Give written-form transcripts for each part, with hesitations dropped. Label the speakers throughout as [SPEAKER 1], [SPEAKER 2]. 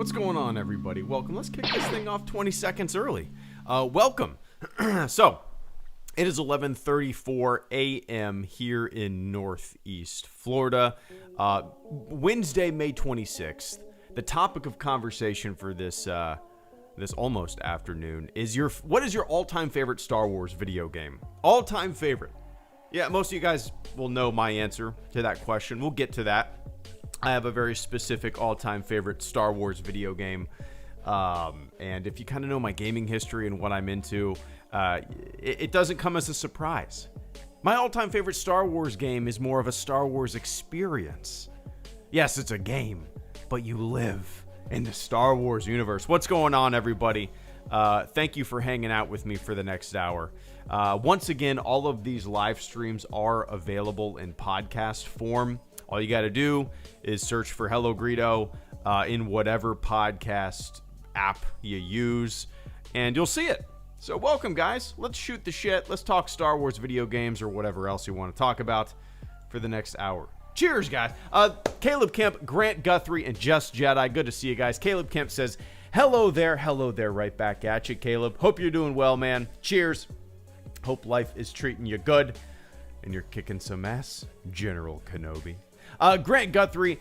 [SPEAKER 1] What's going on, everybody? Welcome. Let's kick this thing off 20 seconds early. Welcome. So, it is 11:34 a.m. here in Northeast Florida. Wednesday, May 26th. The topic of conversation for this almost afternoon is what is your all-time favorite Star Wars video game? All-time favorite. Yeah, most of you guys will know my answer to that question. We'll get to that. I have a very specific all-time favorite Star Wars video game. And if you kind of know my gaming history and what I'm into, it doesn't come as a surprise. My all-time favorite Star Wars game is more of a Star Wars experience. Yes, it's a game, but you live in the Star Wars universe. What's going on, everybody? Thank you for hanging out with me for the next hour. Once again, all of these live streams are available in podcast form. All you got to do is search for HelloGreedo in whatever podcast app you use, and you'll see it. So welcome, guys. Let's shoot the shit. Let's talk Star Wars video games or whatever else you want to talk about for the next hour. Cheers, guys. Caleb Kemp, Grant Guthrie, and Just Jedi. Good to see you guys. Caleb Kemp says, hello there, right back at you, Caleb. Hope you're doing well, man. Cheers. Hope life is treating you good, and you're kicking some ass, General Kenobi. Grant Guthrie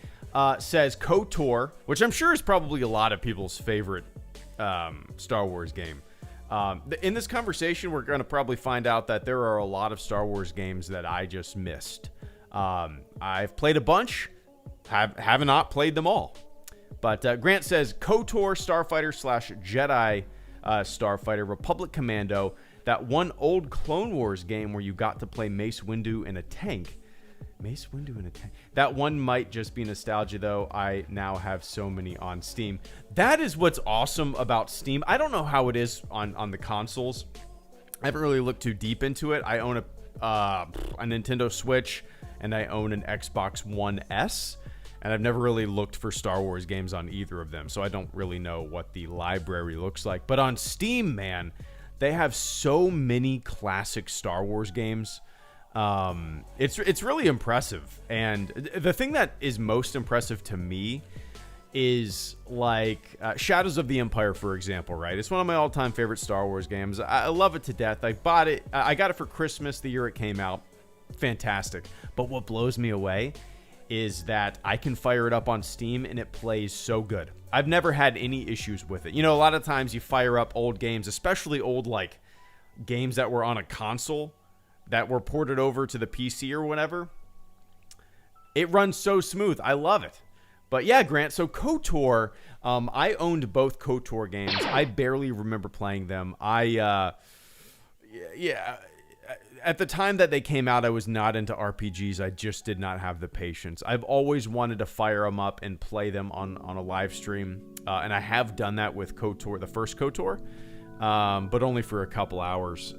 [SPEAKER 1] says KOTOR, which I'm sure is probably a lot of people's favorite Star Wars game. In this conversation, we're going to probably find out that there are a lot of Star Wars games that I just missed. I've played a bunch, have not played them all. But Grant says KOTOR, Starfighter / Jedi Starfighter, Republic Commando, that one old Clone Wars game where you got to play Mace Windu in a tank. Mace Windu in a tank. That one might just be nostalgia, though. I now have so many on Steam. That is what's awesome about Steam. I don't know how it is on the consoles. I haven't really looked too deep into it. I own a Nintendo Switch, and I own an Xbox One S, and I've never really looked for Star Wars games on either of them, so I don't really know what the library looks like. But on Steam, man, they have so many classic Star Wars games. It's really impressive, and the thing that is most impressive to me is like Shadows of the Empire, for example, right? It's one of my all-time favorite Star Wars games. I love it to death. I bought it. I got it for Christmas the year it came out. Fantastic. But what blows me away is that I can fire it up on Steam and it plays so good. I've never had any issues with it. You know, a lot of times you fire up old games, especially old like games that were on a console that were ported over to the PC or whatever. It runs so smooth. I love it. But yeah, Grant, so KOTOR, I owned both KOTOR games. I barely remember playing them. At the time that they came out, I was not into RPGs. I just did not have the patience. I've always wanted to fire them up and play them on a live stream. And I have done that with KOTOR, the first KOTOR, but only for a couple hours.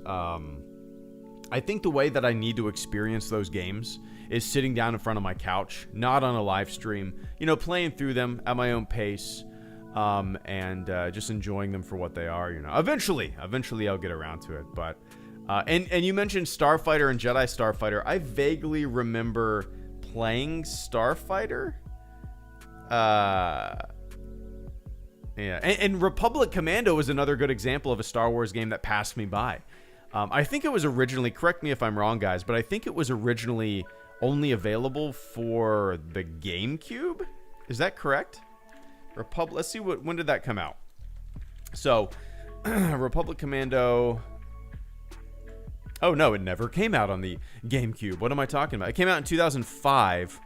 [SPEAKER 1] I think the way that I need to experience those games is sitting down in front of my couch, not on a live stream, you know, playing through them at my own pace, and just enjoying them for what they are, you know. Eventually I'll get around to it, but and you mentioned Starfighter and Jedi Starfighter. I vaguely remember playing Starfighter. Yeah, and Republic Commando is another good example of a Star Wars game that passed me by. I think it was originally, correct me if I'm wrong, guys, but I think it was originally only available for the GameCube. Is that correct? Let's see, when did that come out? So, Republic Commando. Oh, no, it never came out on the GameCube. What am I talking about? It came out in 2005.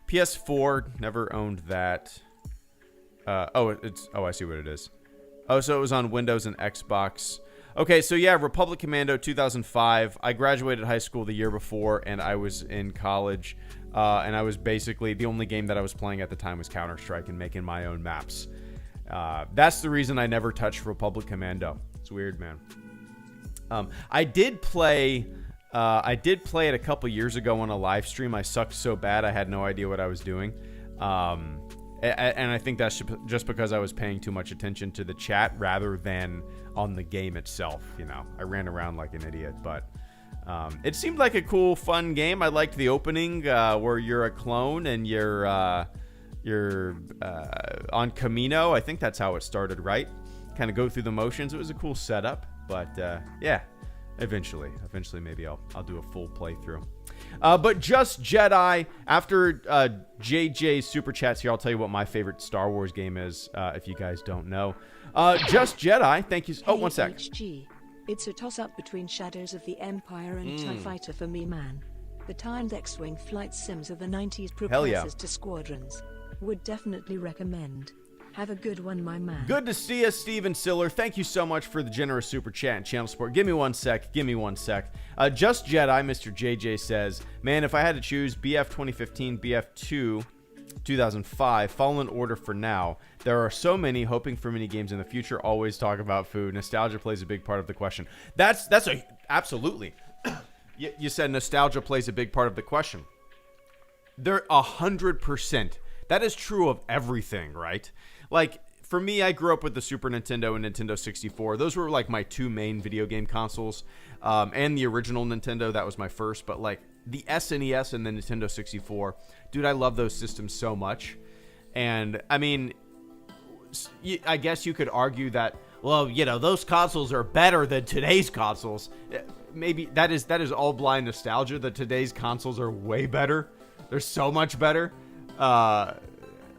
[SPEAKER 1] PS4, never owned that. I see what it is. Oh, so it was on Windows and Xbox. Okay, so yeah, Republic Commando 2005. I graduated high school the year before, and I was in college. And I was basically, the only game that I was playing at the time was Counter-Strike and making my own maps. That's the reason I never touched Republic Commando. It's weird, man. I did play it a couple years ago on a live stream. I sucked so bad I had no idea what I was doing. And I think that's just because I was paying too much attention to the chat rather than on the game itself. You know, I ran around like an idiot, but it seemed like a cool, fun game. I liked the opening where you're a clone and you're you're on Camino. I think that's how it started, right? Kind of go through the motions. It was a cool setup, but yeah, eventually maybe I'll do a full playthrough. But Just Jedi, after JJ's super chats here, I'll tell you what my favorite Star Wars game is, if you guys don't know. Just Jedi, thank you. Oh, one sec.
[SPEAKER 2] HG. It's a toss-up between Shadows of the Empire and TIE Fighter for me, man. The timed X-Wing flight sims of the 90s precursors to Squadrons. Would definitely recommend. Have a good one, my man.
[SPEAKER 1] Good to see you, Steven Siller. Thank you so much for the generous super chat and channel support. Give me one sec. Just Jedi, Mr. JJ says, man, if I had to choose BF 2015, BF2, 2005, Fallen Order for now. There are so many, hoping for many games in the future. Always talk about food. Nostalgia plays a big part of the question. Absolutely. You said nostalgia plays a big part of the question. They're 100%. That is true of everything, right? Like, for me, I grew up with the Super Nintendo and Nintendo 64. Those were like my two main video game consoles. And the original Nintendo, that was my first. But like the SNES and the Nintendo 64, dude, I love those systems so much. And I mean, I guess you could argue that, well, you know, those consoles are better than today's consoles. Maybe that is all blind nostalgia, that today's consoles are way better. They're so much better.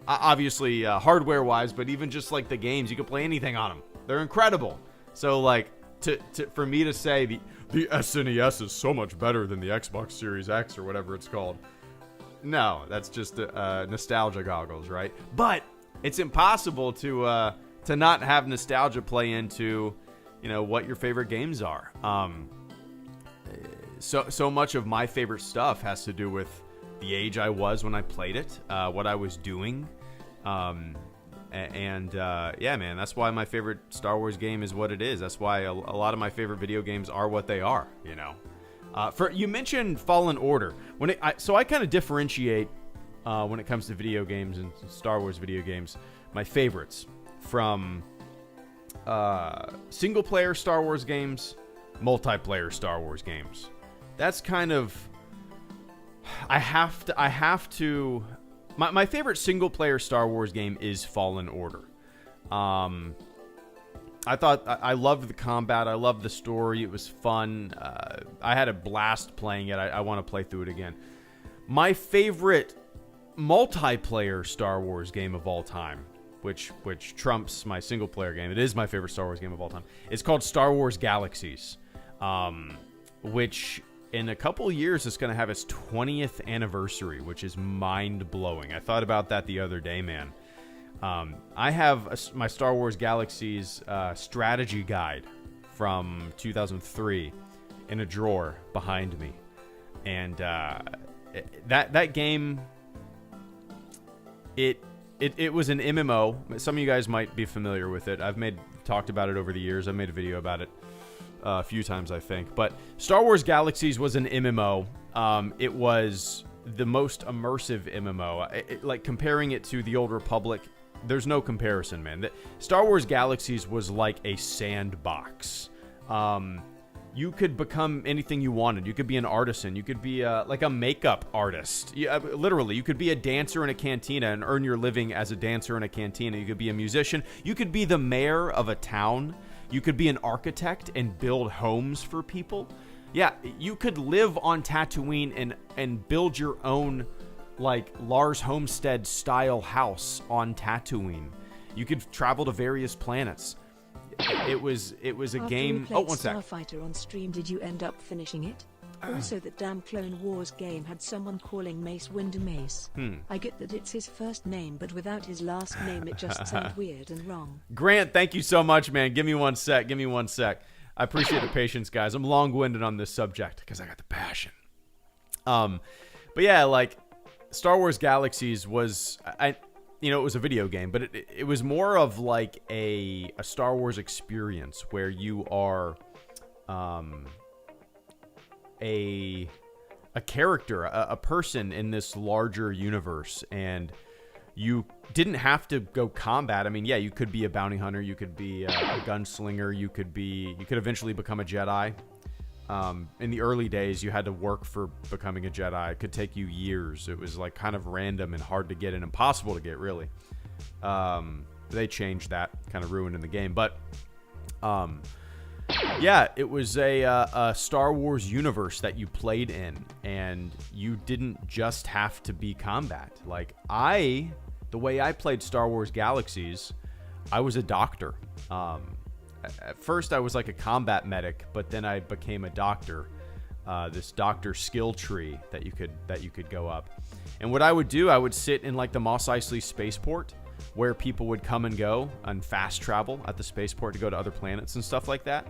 [SPEAKER 1] Obviously, hardware-wise, but even just like the games, you can play anything on them. They're incredible. So like, for me to say the SNES is so much better than the Xbox Series X or whatever it's called, no, that's just nostalgia goggles, right? But it's impossible to not have nostalgia play into, you know, what your favorite games are. So much of my favorite stuff has to do with the age I was when I played it, what I was doing, yeah, man, that's why my favorite Star Wars game is what it is. That's why a lot of my favorite video games are what they are, you know. You mentioned Fallen Order. So I kind of differentiate when it comes to video games and Star Wars video games, my favorites from single-player Star Wars games, multiplayer Star Wars games. That's kind of... I have to. My favorite single-player Star Wars game is Fallen Order. I thought I loved the combat. I loved the story. It was fun. I had a blast playing it. I want to play through it again. My favorite multiplayer Star Wars game of all time, which trumps my single-player game. It is my favorite Star Wars game of all time. It's called Star Wars Galaxies, which in a couple years it's going to have its 20th anniversary, which is mind-blowing. I thought about that the other day, man. I have my Star Wars Galaxies strategy guide from 2003 in a drawer behind me. And that game, it was an MMO. Some of you guys might be familiar with it. I've talked about it over the years. I made a video about it a few times, I think. But Star Wars Galaxies was an MMO. It was the most immersive MMO. Like, comparing it to the Old Republic, there's no comparison, man. Star Wars Galaxies was like a sandbox. You could become anything you wanted. You could be an artisan. You could be like a makeup artist. Literally, you could be a dancer in a cantina and earn your living as a dancer in a cantina. You could be a musician. You could be the mayor of a town. You could be an architect and build homes for people. Yeah, you could live on Tatooine and build your own, like, Lars Homestead style house on Tatooine. You could travel to various planets. It was a game. Oh, one sec.
[SPEAKER 2] Starfighter on stream, did you end up finishing it? Also, that damn Clone Wars game had someone calling Mace Windu Mace. I get that it's his first name, but without his last name, it just sounds weird and wrong.
[SPEAKER 1] Grant, thank you so much, man. Give me one sec. I appreciate the patience, guys. I'm long-winded on this subject because I got the passion. But yeah, like, Star Wars Galaxies was, it was a video game, but it was more of like a Star Wars experience where you are a character, a person in this larger universe, and you didn't have to go combat. I mean, yeah, you could be a bounty hunter, you could be a gunslinger, you could eventually become a Jedi. In the early days, you had to work for becoming a Jedi. It could take you years. It was like kind of random and hard to get and impossible to get, really. They changed that, kind of ruined in the game. But yeah, it was a Star Wars universe that you played in, and you didn't just have to be combat. Like the way I played Star Wars Galaxies, I was a doctor. At first, I was like a combat medic, but then I became a doctor. This doctor skill tree that you could go up. And what I would do, I would sit in like the Mos Eisley spaceport, where people would come and go on fast travel at the spaceport to go to other planets and stuff like that.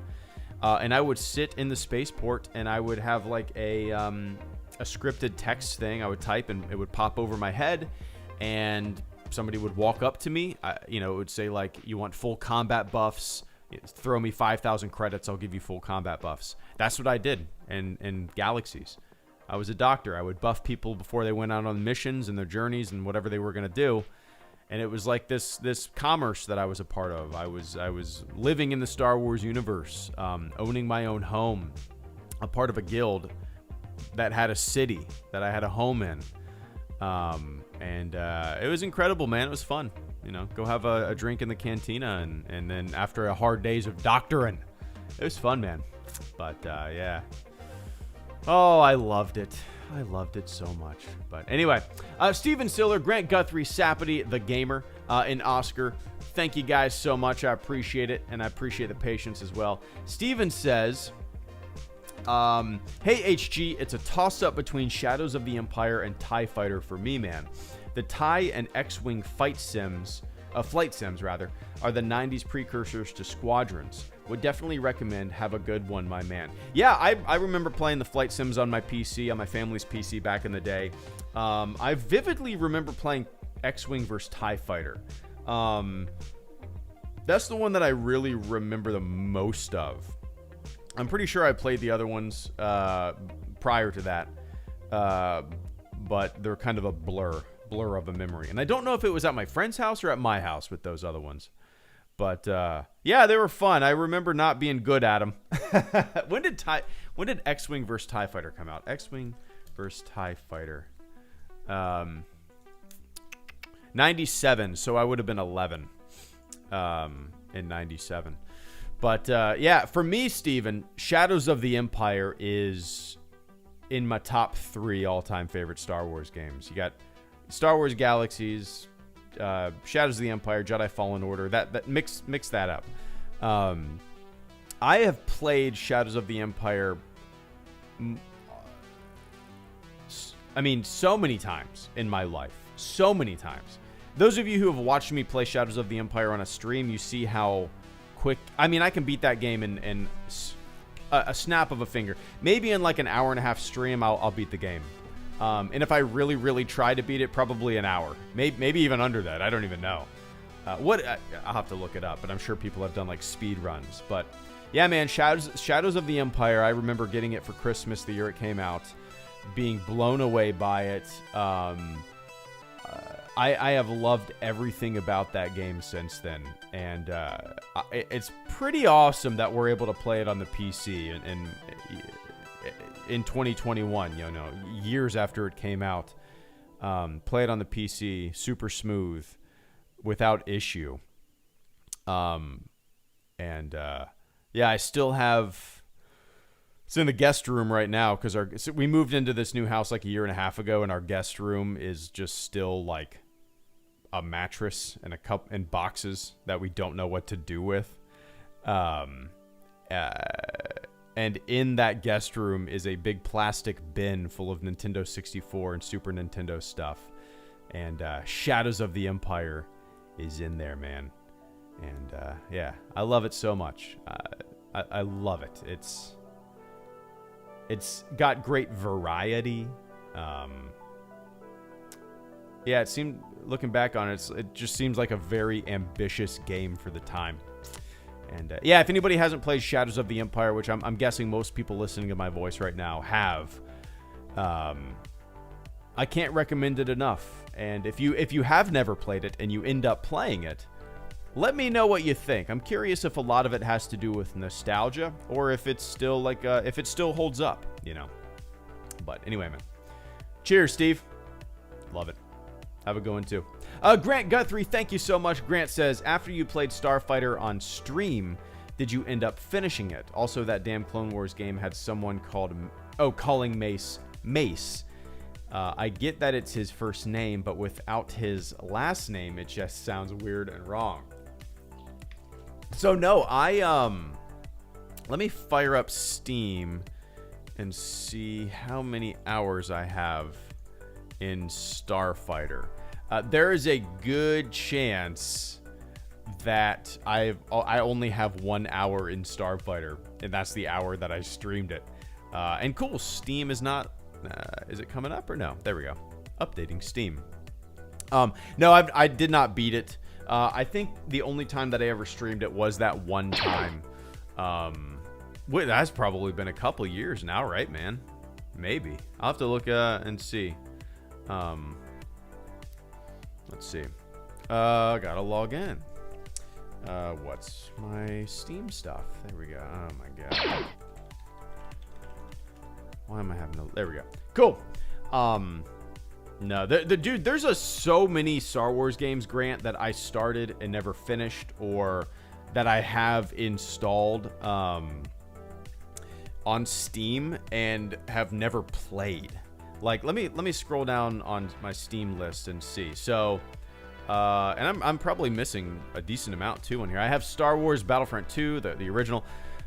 [SPEAKER 1] And I would sit in the spaceport, and I would have like a scripted text thing I would type, and it would pop over my head, and somebody would walk up to me. It would say like, you want full combat buffs? Throw me 5,000 credits, I'll give you full combat buffs. That's what I did in Galaxies. I was a doctor. I would buff people before they went out on missions and their journeys and whatever they were going to do. And it was like this commerce that I was a part of. I was living in the Star Wars universe, owning my own home, a part of a guild that had a city that I had a home in. And it was incredible, man. It was fun. Go have a drink in the cantina, and then after a hard days of doctoring, it was fun, man. But yeah. Oh, I loved it. I loved it so much. But anyway, Steven Siller, Grant Guthrie, Sapity, the Gamer, and Oscar, thank you guys so much. I appreciate it, and I appreciate the patience as well. Steven says, hey, HG, it's a toss-up between Shadows of the Empire and TIE Fighter for me, man. The TIE and X-Wing flight sims, are the 90s precursors to Squadrons. Would definitely recommend. Have a good one, my man. Yeah, I remember playing the flight sims on my PC, on my family's PC back in the day. I vividly remember playing X-Wing versus TIE Fighter. That's the one that I really remember the most of. I'm pretty sure I played the other ones prior to that, but they're kind of a blur of a memory. And I don't know if it was at my friend's house or at my house with those other ones. But yeah, they were fun. I remember not being good at them. When did X-Wing versus TIE Fighter come out? X-Wing versus TIE Fighter. 97, so I would have been 11 in 97. But yeah, for me, Steven, Shadows of the Empire is in my top 3 all-time favorite Star Wars games. You got Star Wars Galaxies, Shadows of the Empire, Jedi Fallen Order. That mix that up. I have played Shadows of the Empire, so many times in my life. So many times. Those of you who have watched me play Shadows of the Empire on a stream, you see how quick. I can beat that game in a snap of a finger. Maybe in like an hour and a half stream, I'll beat the game. And if I really, really try to beat it, probably an hour. Maybe even under that. I don't even know. I'll have to look it up, but I'm sure people have done like speed runs. But yeah, man, Shadows of the Empire, I remember getting it for Christmas the year it came out, being blown away by it. I have loved everything about that game since then. And it's pretty awesome that we're able to play it on the PC and in 2021, years after it came out. Play it on the PC, super smooth, without issue. Yeah, I still have. It's in the guest room right now because we moved into this new house like a year and a half ago, and our guest room is just still like a mattress and a cup and boxes that we don't know what to do with. And in that guest room is a big plastic bin full of Nintendo 64 and Super Nintendo stuff. And Shadows of the Empire is in there, man. And yeah, I love it so much. I love it. It's got great variety. Yeah, it seemed, looking back on it, it just seems like a very ambitious game for the time. And yeah, if anybody hasn't played Shadows of the Empire, which I'm guessing most people listening to my voice right now have, I can't recommend it enough. And if you have never played it and you end up playing it, Let me know what you think. I'm curious if a lot of it has to do with nostalgia or if it's still like if it still holds up, you know. But anyway, man. Cheers, Steve. Love it. Have a good one too. Grant Guthrie, thank you so much. Grant says, after you played Starfighter on stream, did you end up finishing it? Also, that damn Clone Wars game had someone calling Mace Mace. I get that it's his first name, but without his last name, it just sounds weird and wrong. So no, let me fire up Steam and see how many hours I have in Starfighter. There is a good chance that I only have 1 hour in Starfighter, and that's the hour that I streamed it. And cool, Steam is not. Is it coming up or no? There we go. Updating Steam. No, I did not beat it. I think the only time that I ever streamed it was that one time. Wait, that's probably been a couple years now, right, man? Maybe. I'll have to look and see. Let's see. Gotta log in. What's my Steam stuff? There we go. Oh my god. Why am I having a... There we go. Cool. No, dude, there's so many Star Wars games, Grant, that I started and never finished, or that I have installed on Steam and have never played. Like, let me scroll down on my Steam list and see. So, and I'm probably missing a decent amount too on here. I have Star Wars Battlefront 2, the original,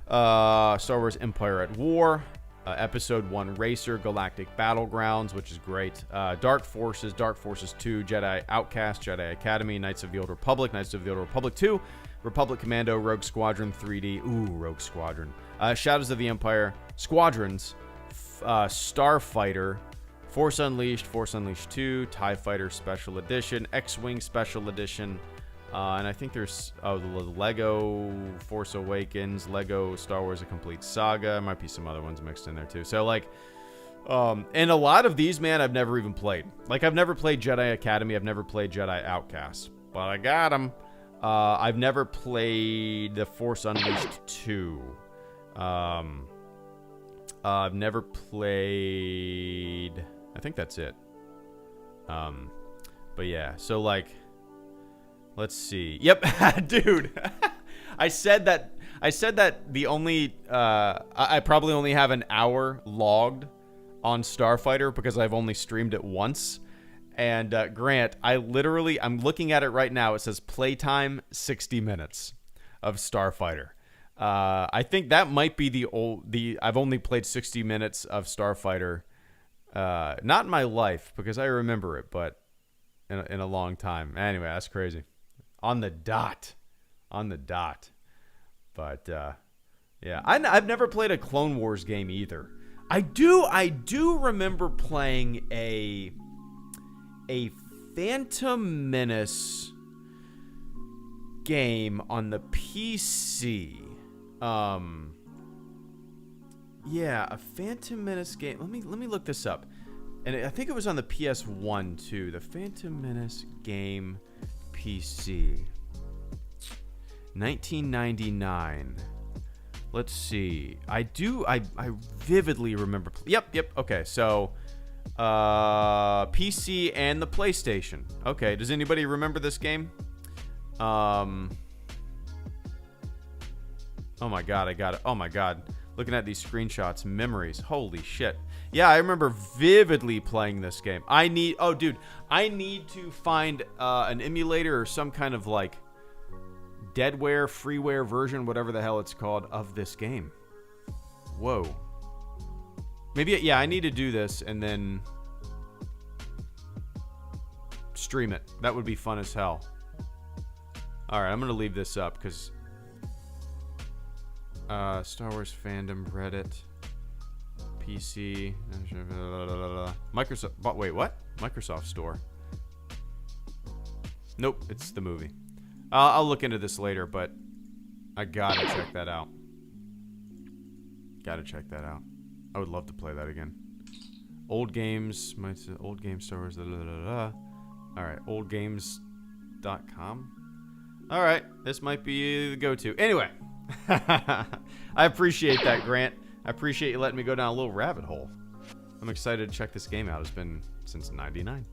[SPEAKER 1] Star Wars Empire at War, Episode 1 Racer, Galactic Battlegrounds, which is great. Dark Forces 2, Jedi Outcast, Jedi Academy, Knights of the Old Republic, Knights of the Old Republic 2, Republic Commando, Rogue Squadron 3D. Ooh, Rogue Squadron. Shadows of the Empire, Squadrons, Starfighter, Force Unleashed 2, TIE Fighter Special Edition, X-Wing Special Edition, and I think there's the Lego Force Awakens, Lego Star Wars A Complete Saga. Might be some other ones mixed in there too. So like, and a lot of these, man, I've never even played. Like, I've never played Jedi Academy. I've never played Jedi Outcast, but I got them. I've never played the Force Unleashed 2. I've never played... I think that's it. But yeah, so like, let's see. Yep, dude. I said that the only I probably only have an hour logged on Starfighter because I've only streamed it once. And Grant, I'm looking at it right now. It says playtime 60 minutes of Starfighter. I think that might be I've only played 60 minutes of Starfighter. Not in my life because I remember it, but in a long time. Anyway, that's crazy. On the dot. But yeah, I've never played a Clone Wars game either. I do remember playing a Phantom Menace game on the PC. Yeah, a Phantom Menace game. Let me look this up. And I think it was on the PS1 too. The Phantom Menace game PC. 1999. Let's see. I vividly remember. Yep. Okay, so PC and the PlayStation. Okay, does anybody remember this game? Oh my god, I got it. Oh my god. Looking at these screenshots, memories. Holy shit. Yeah, I remember vividly playing this game. I need to find an emulator or some kind of like deadware, freeware version, whatever the hell it's called, of this game. Whoa. Maybe, yeah, I need to do this and then stream it. That would be fun as hell. Alright, I'm going to leave this up because Star Wars fandom, Reddit, PC, Microsoft. Wait, what? Microsoft Store. Nope, it's the movie. I'll look into this later, but I gotta check that out. I would love to play that again. Old games, old games, Star Wars. All right, oldgames.com. All right, this might be the go-to. Anyway, I appreciate that, Grant. I appreciate you letting me go down a little rabbit hole. I'm excited to check this game out. It's been since '99.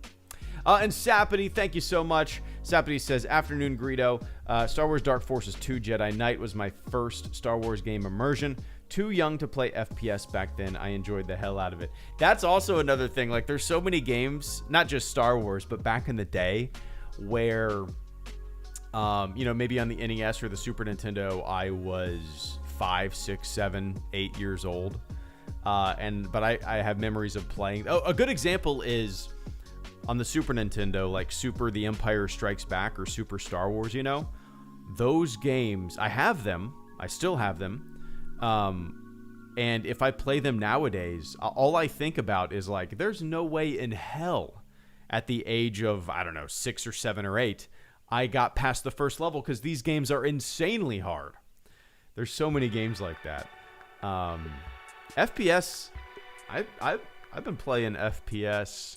[SPEAKER 1] And Sapity, thank you so much. Sapity says, afternoon, Greedo. Star Wars Dark Forces 2 Jedi Knight was my first Star Wars game immersion. Too young to play FPS back then. I enjoyed the hell out of it. That's also another thing. Like, there's so many games, not just Star Wars, but back in the day where, maybe on the NES or the Super Nintendo, I was 5, 6, 7, 8 years old. But I have memories of playing. Oh, a good example is on the Super Nintendo, like Super The Empire Strikes Back or Super Star Wars, those games, I have them. I still have them. And if I play them nowadays, all I think about is like, there's no way in hell at the age of, 6 or 7 or 8, I got past the first level because these games are insanely hard. There's so many games like that. FPS, I've been playing FPS.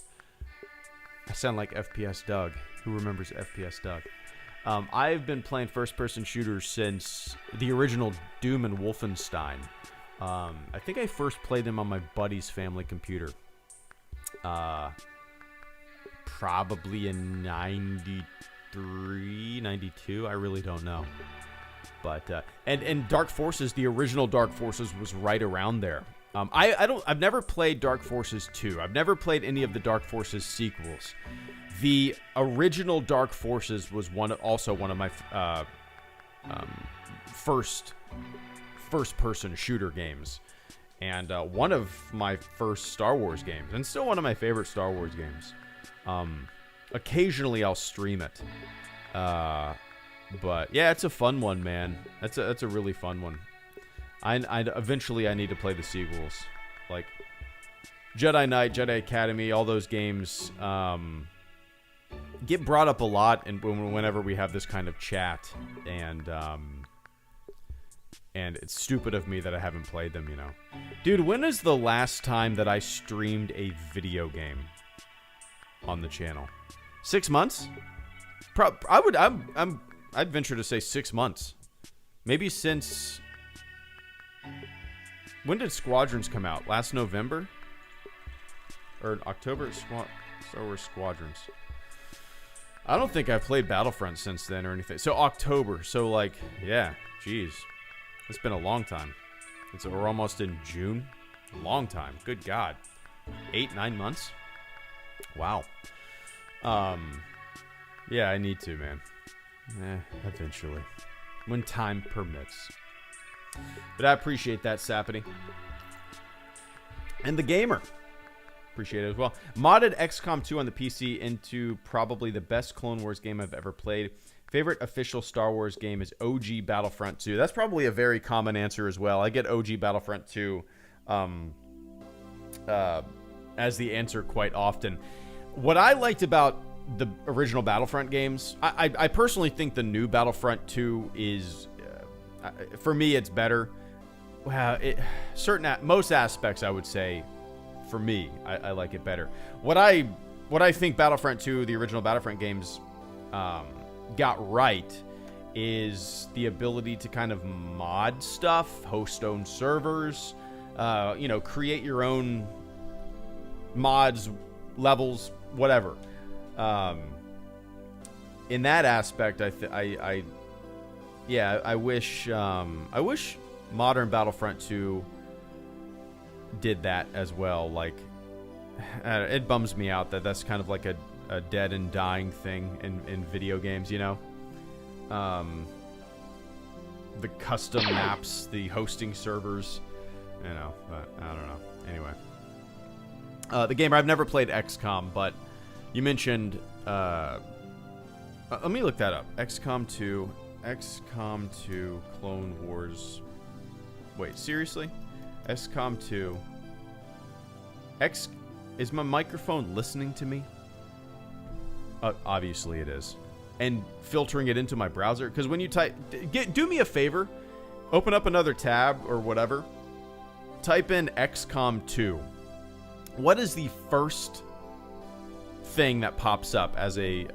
[SPEAKER 1] I sound like FPS Doug. Who remembers FPS Doug? I've been playing first-person shooters since the original Doom and Wolfenstein. I think I first played them on my buddy's family computer. Probably in 93, 92. I really don't know. But and Dark Forces, the original Dark Forces, was right around there. I've never played Dark Forces 2. I've never played any of the Dark Forces sequels. The original Dark Forces was also one of my first-person shooter games, and one of my first Star Wars games, and still one of my favorite Star Wars games. Occasionally, I'll stream it, but yeah, it's a fun one, man. That's a really fun one. Eventually, I need to play the sequels, like Jedi Knight, Jedi Academy, all those games. Get brought up a lot, and whenever we have this kind of chat, and it's stupid of me that I haven't played them. Dude, when is the last time that I streamed a video game on the channel? 6 months? I'd venture to say 6 months. Maybe since, when did Squadrons come out? Last November or October? Star Wars Squadrons. I don't think I've played Battlefront since then or anything. So October. So yeah, geez. It's been a long time. We're almost in June. A long time. Good God. 8, 9 months? Wow. Yeah, I need to, man. Eventually. When time permits. But I appreciate that, Sapity. And the gamer. Appreciate it as well. Modded XCOM 2 on the PC into probably the best Clone Wars game I've ever played. Favorite official Star Wars game is OG Battlefront 2. That's probably a very common answer as well. I get OG Battlefront 2 as the answer quite often. What I liked about the original Battlefront games, I personally think the new Battlefront 2 is, for me, it's better. Well, most aspects, I would say, for me, I like it better. What I think Battlefront 2, the original Battlefront games, got right is the ability to kind of mod stuff, host own servers, create your own mods, levels, whatever. In that aspect, I wish modern Battlefront 2 did that as well. Like, it bums me out that that's kind of like a dead and dying thing in video games, The custom maps, the hosting servers, but I don't know. Anyway, the gamer, I've never played XCOM, but you mentioned, let me look that up. XCOM 2 Clone Wars. Wait, seriously? XCOM 2. Is my microphone listening to me? Obviously it is. And filtering it into my browser. Because when you type... do me a favor. Open up another tab or whatever. Type in XCOM 2. What is the first thing that pops up as a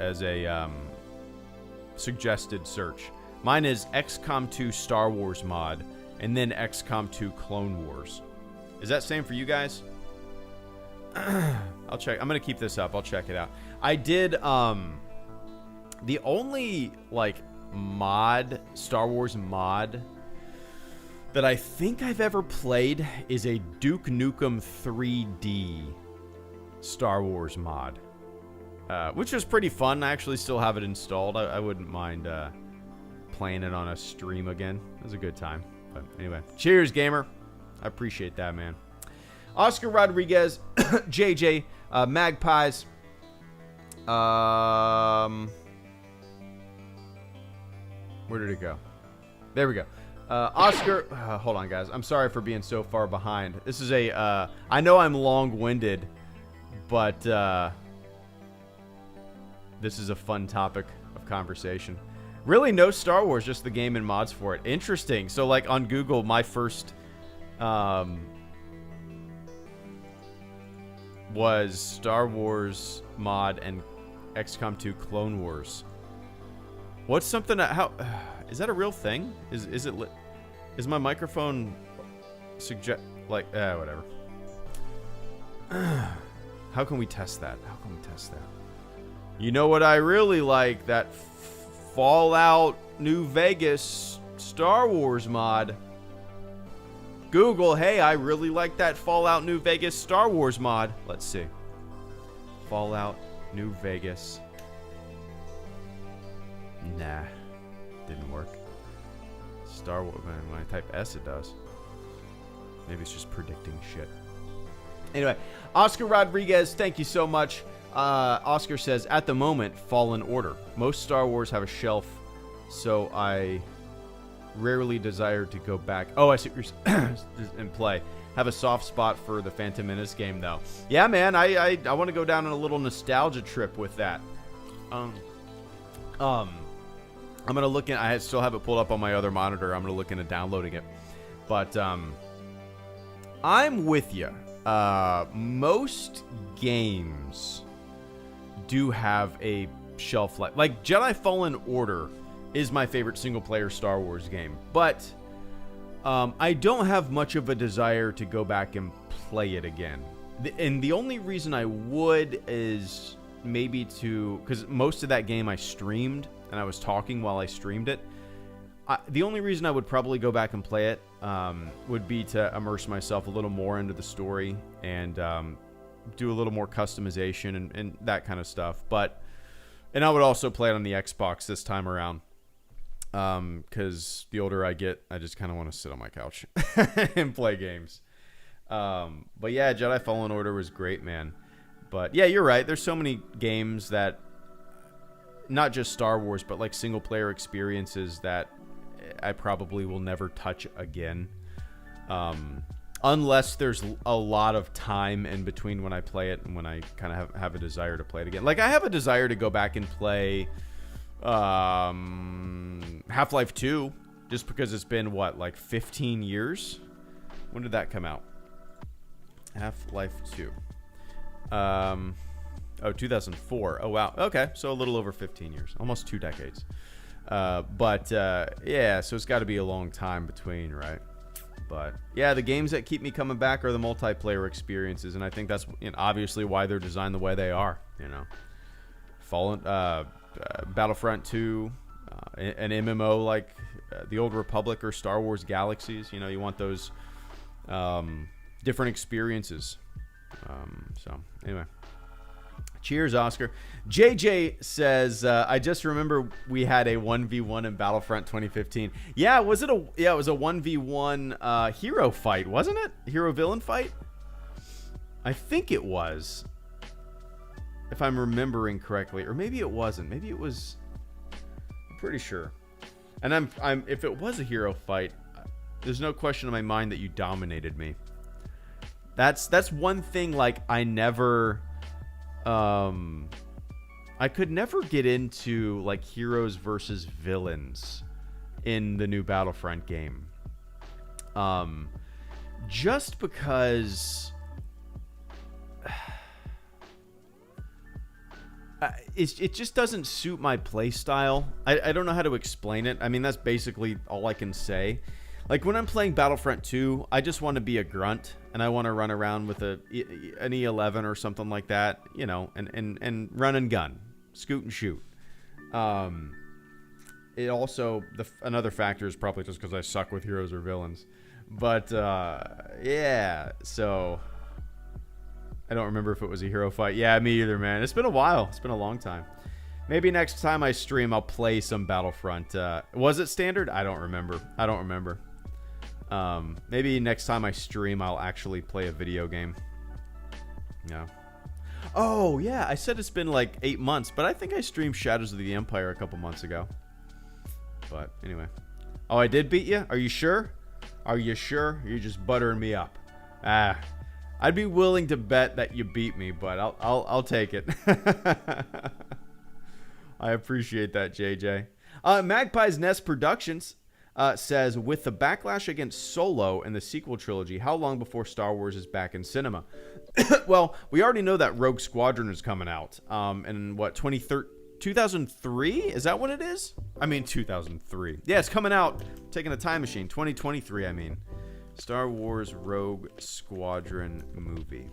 [SPEAKER 1] suggested search. Mine is XCOM 2 Star Wars mod, and then XCOM 2 Clone Wars. Is that same for you guys? I'll check. I'm gonna keep this up. I'll check it out. I did the only like mod, Star Wars mod that I think I've ever played is a Duke Nukem 3D Star Wars mod, which was pretty fun. I actually still have it installed. I wouldn't mind playing it on a stream again. It was a good time. But anyway, cheers, gamer. I appreciate that, man. Oscar Rodriguez, JJ, Magpies. Where did it go? There we go. Oscar, hold on, guys. I'm sorry for being so far behind. This is a, I know I'm long-winded, but this is a fun topic of conversation. Really, no Star Wars, just the game and mods for it. Interesting. So, like, on Google, my first was Star Wars mod and XCOM 2 Clone Wars. What's something that, how is that a real thing? Is it is my microphone suggest like whatever. How can we test that? How can we test that? You know what I really like? That Fallout New Vegas Star Wars mod. Google, hey, I really like that Fallout New Vegas Star Wars mod. Let's see. Fallout New Vegas. Nah, didn't work. Star Wars, when I type S, it does. Maybe it's just predicting shit. Anyway, Oscar Rodriguez, thank you so much. Oscar says, at the moment, Fallen Order. Most Star Wars have a shelf, so I rarely desire to go back. Oh, I see what you're and play. Have a soft spot for the Phantom Menace game, though. Yeah, man, I want to go down on a little nostalgia trip with that. I'm gonna look in. I still have it pulled up on my other monitor. I'm gonna look into downloading it. But I'm with you. Most games do have a shelf life. Like Jedi Fallen Order is my favorite single-player Star Wars game, but I don't have much of a desire to go back and play it again. And the only reason I would is maybe because most of that game I streamed, and I was talking while I streamed it. The only reason I would probably go back and play it would be to immerse myself a little more into the story and do a little more customization and that kind of stuff. And I would also play it on the Xbox this time around. Because the older I get, I just kind of want to sit on my couch and play games. But yeah, Jedi Fallen Order was great, man. But yeah, you're right. There's so many games that, not just Star Wars, but like single player experiences that I probably will never touch again. Unless there's a lot of time in between when I play it and when I kind of have a desire to play it again. Like I have a desire to go back and play Half-Life 2, just because it's been what, like 15 years? When did that come out? Half-Life 2. 2004. Oh wow. Okay, so a little over 15 years, almost 2 decades. Yeah, so it's got to be a long time between, right? But yeah, the games that keep me coming back are the multiplayer experiences, and I think that's obviously why they're designed the way they are. Battlefront 2, an MMO like the Old Republic or Star Wars Galaxies. You want those different experiences. So anyway, cheers, Oscar. JJ says, I just remember we had a 1v1 in Battlefront 2015. Yeah, it was a 1v1 hero fight, wasn't it? Hero villain fight? I think it was, if I'm remembering correctly, or maybe it wasn't. Maybe it was. I'm pretty sure. And I'm if it was a hero fight, there's no question in my mind that you dominated me. That's one thing. Like I could never get into like heroes versus villains in the new Battlefront game. Just because it just doesn't suit my play style. I don't know how to explain it. I mean, that's basically all I can say. Like, when I'm playing Battlefront 2, I just want to be a grunt, and I want to run around with an E11 or something like that, you know, and run and gun, scoot and shoot. It also, another factor is probably just because I suck with heroes or villains. But, yeah, so I don't remember if it was a hero fight. Yeah, me either, man. It's been a while. It's been a long time. Maybe next time I stream, I'll play some Battlefront. Was it standard? I don't remember. Maybe next time I stream, I'll actually play a video game. Yeah. Oh, yeah. I said it's been like 8 months, but I think I streamed Shadows of the Empire a couple months ago. But anyway. Oh, I did beat you? Are you sure? Are you sure? You're just buttering me up. I'd be willing to bet that you beat me, but I'll take it. I appreciate that, JJ. Magpie's Nest Productions says, with the backlash against Solo and the sequel trilogy, how long before Star Wars is back in cinema? Well, we already know that Rogue Squadron is coming out. In what, 2003? Is that what it is? I mean, 2003. Yeah, it's coming out. Taking a time machine. 2023, I mean. Star Wars Rogue Squadron movie.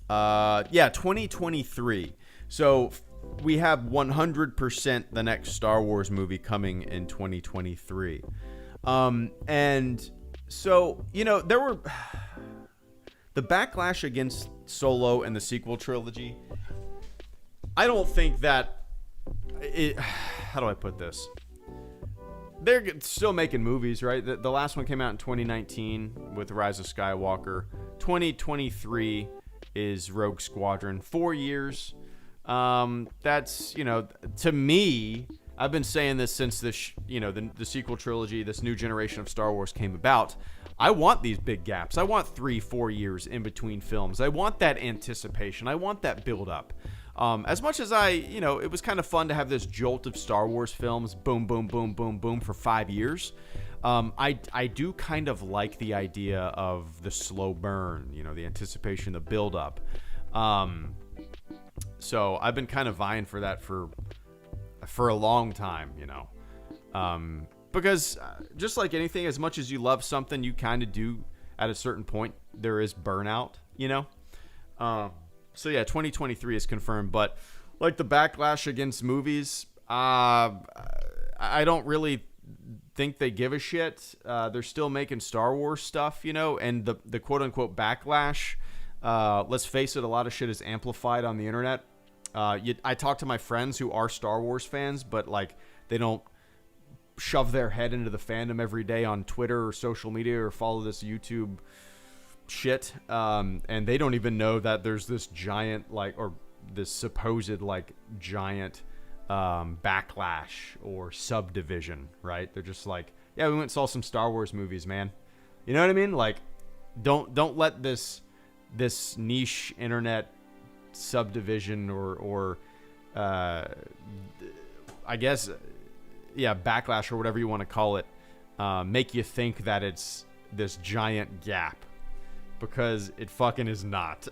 [SPEAKER 1] Yeah, 2023. So we have 100% the next Star Wars movie coming in 2023. And so, you know, there were the backlash against Solo and the sequel trilogy. I don't think that how do I put this? They're still making movies, right? The last one came out in 2019 with Rise of Skywalker. 2023 is Rogue Squadron. 4 years. That's, you know, to me, I've been saying this since this, you know, the sequel trilogy, this new generation of Star Wars came about. I want these big gaps. I want 3-4 years in between films. I want that anticipation. I want that build up. As much as you know, it was kind of fun to have this jolt of Star Wars films, boom, boom, boom, boom, boom, for 5 years. I do kind of like the idea of the slow burn, you know, the anticipation, the build up. So I've been kind of vying for that for a long time, you know, because just like anything, as much as you love something, you kind of do at a certain point, there is burnout, you know? So yeah, 2023 is confirmed, but like the backlash against movies, I don't really think they give a shit. They're still making Star Wars stuff, you know, and the quote unquote backlash, let's face it, a lot of shit is amplified on the internet. I talk to my friends who are Star Wars fans, but like they don't shove their head into the fandom every day on Twitter or social media or follow this YouTube shit, and they don't even know that there's this giant, like, or this supposed like giant backlash or subdivision, right? They're just like, yeah, we went and saw some Star Wars movies, man. You know what I mean? Like, don't let this niche internet subdivision or I guess, yeah, backlash or whatever you want to call it, make you think that it's this giant gap. Because it fucking is not.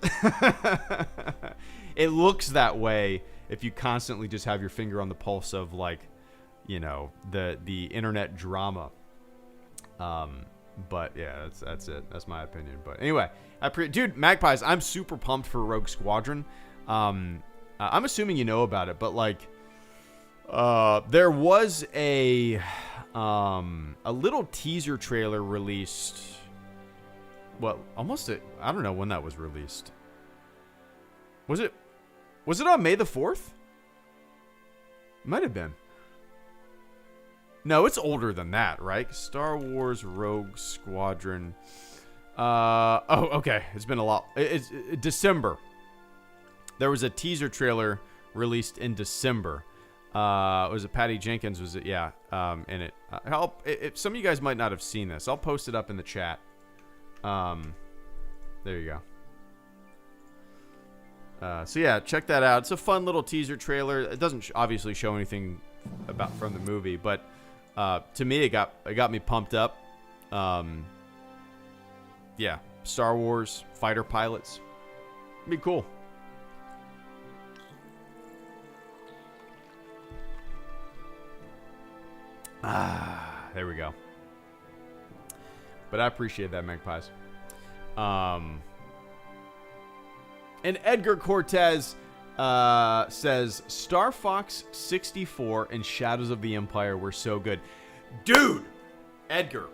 [SPEAKER 1] It looks that way if you constantly just have your finger on the pulse of, like, you know, the internet drama. But yeah, that's it. That's my opinion. But anyway, dude, Magpies, I'm super pumped for Rogue Squadron. I'm assuming you know about it, but like, there was a little teaser trailer released. Well, I don't know when that was released. Was it on May the 4th? Might have been. No, it's older than that, right? Star Wars Rogue Squadron. Oh, okay. It's been a lot. It's December. There was a teaser trailer released in December. Was it Patty Jenkins? Was it? Yeah. In it. Some of you guys might not have seen this. I'll post it up in the chat. There you go. So yeah, check that out. It's a fun little teaser trailer. It doesn't obviously show anything from the movie, but to me, it got me pumped up. Yeah, Star Wars fighter pilots, it'd be cool. There we go. But I appreciate that, Magpies. And Edgar Cortez says, Star Fox 64 and Shadows of the Empire were so good. Dude, Edgar,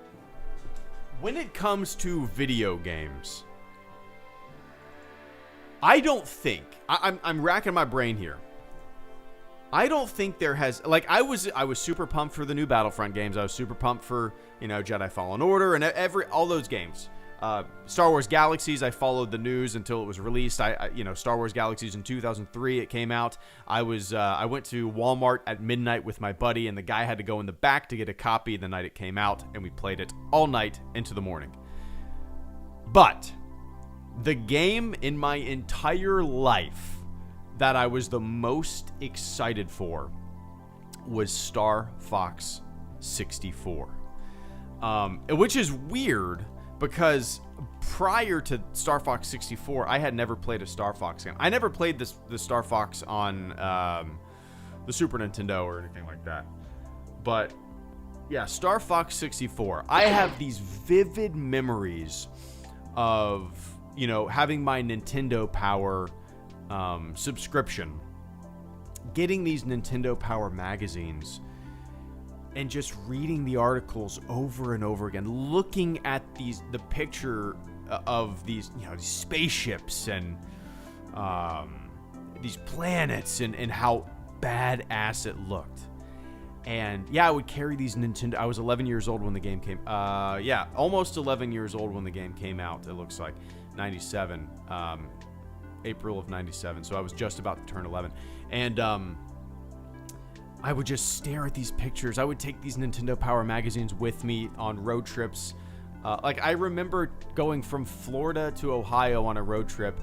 [SPEAKER 1] when it comes to video games, I don't think, I'm racking my brain here. I don't think there has, like, I was super pumped for the new Battlefront games. I was super pumped for, Jedi Fallen Order and all those games. Star Wars Galaxies, I followed the news until it was released. Star Wars Galaxies in 2003, it came out. I went to Walmart at midnight with my buddy, and the guy had to go in the back to get a copy the night it came out, and we played it all night into the morning. But the game in my entire life that I was the most excited for was Star Fox 64. Which is weird because prior to Star Fox 64, I had never played a Star Fox game. I never played the Star Fox on the Super Nintendo or anything like that. But yeah, Star Fox 64. I have these vivid memories of, having my Nintendo Power subscription, getting these Nintendo Power magazines, and just reading the articles over and over again, looking at the picture of these, these spaceships and these planets and how badass it looked. And yeah, I would carry these Nintendo. I was 11 years old when the game came. Almost 11 years old when the game came out. It looks like 97. April of 97, so I was just about to turn 11, and I would just stare at these pictures. I would take these Nintendo Power magazines with me on road trips. I remember going from Florida to Ohio on a road trip.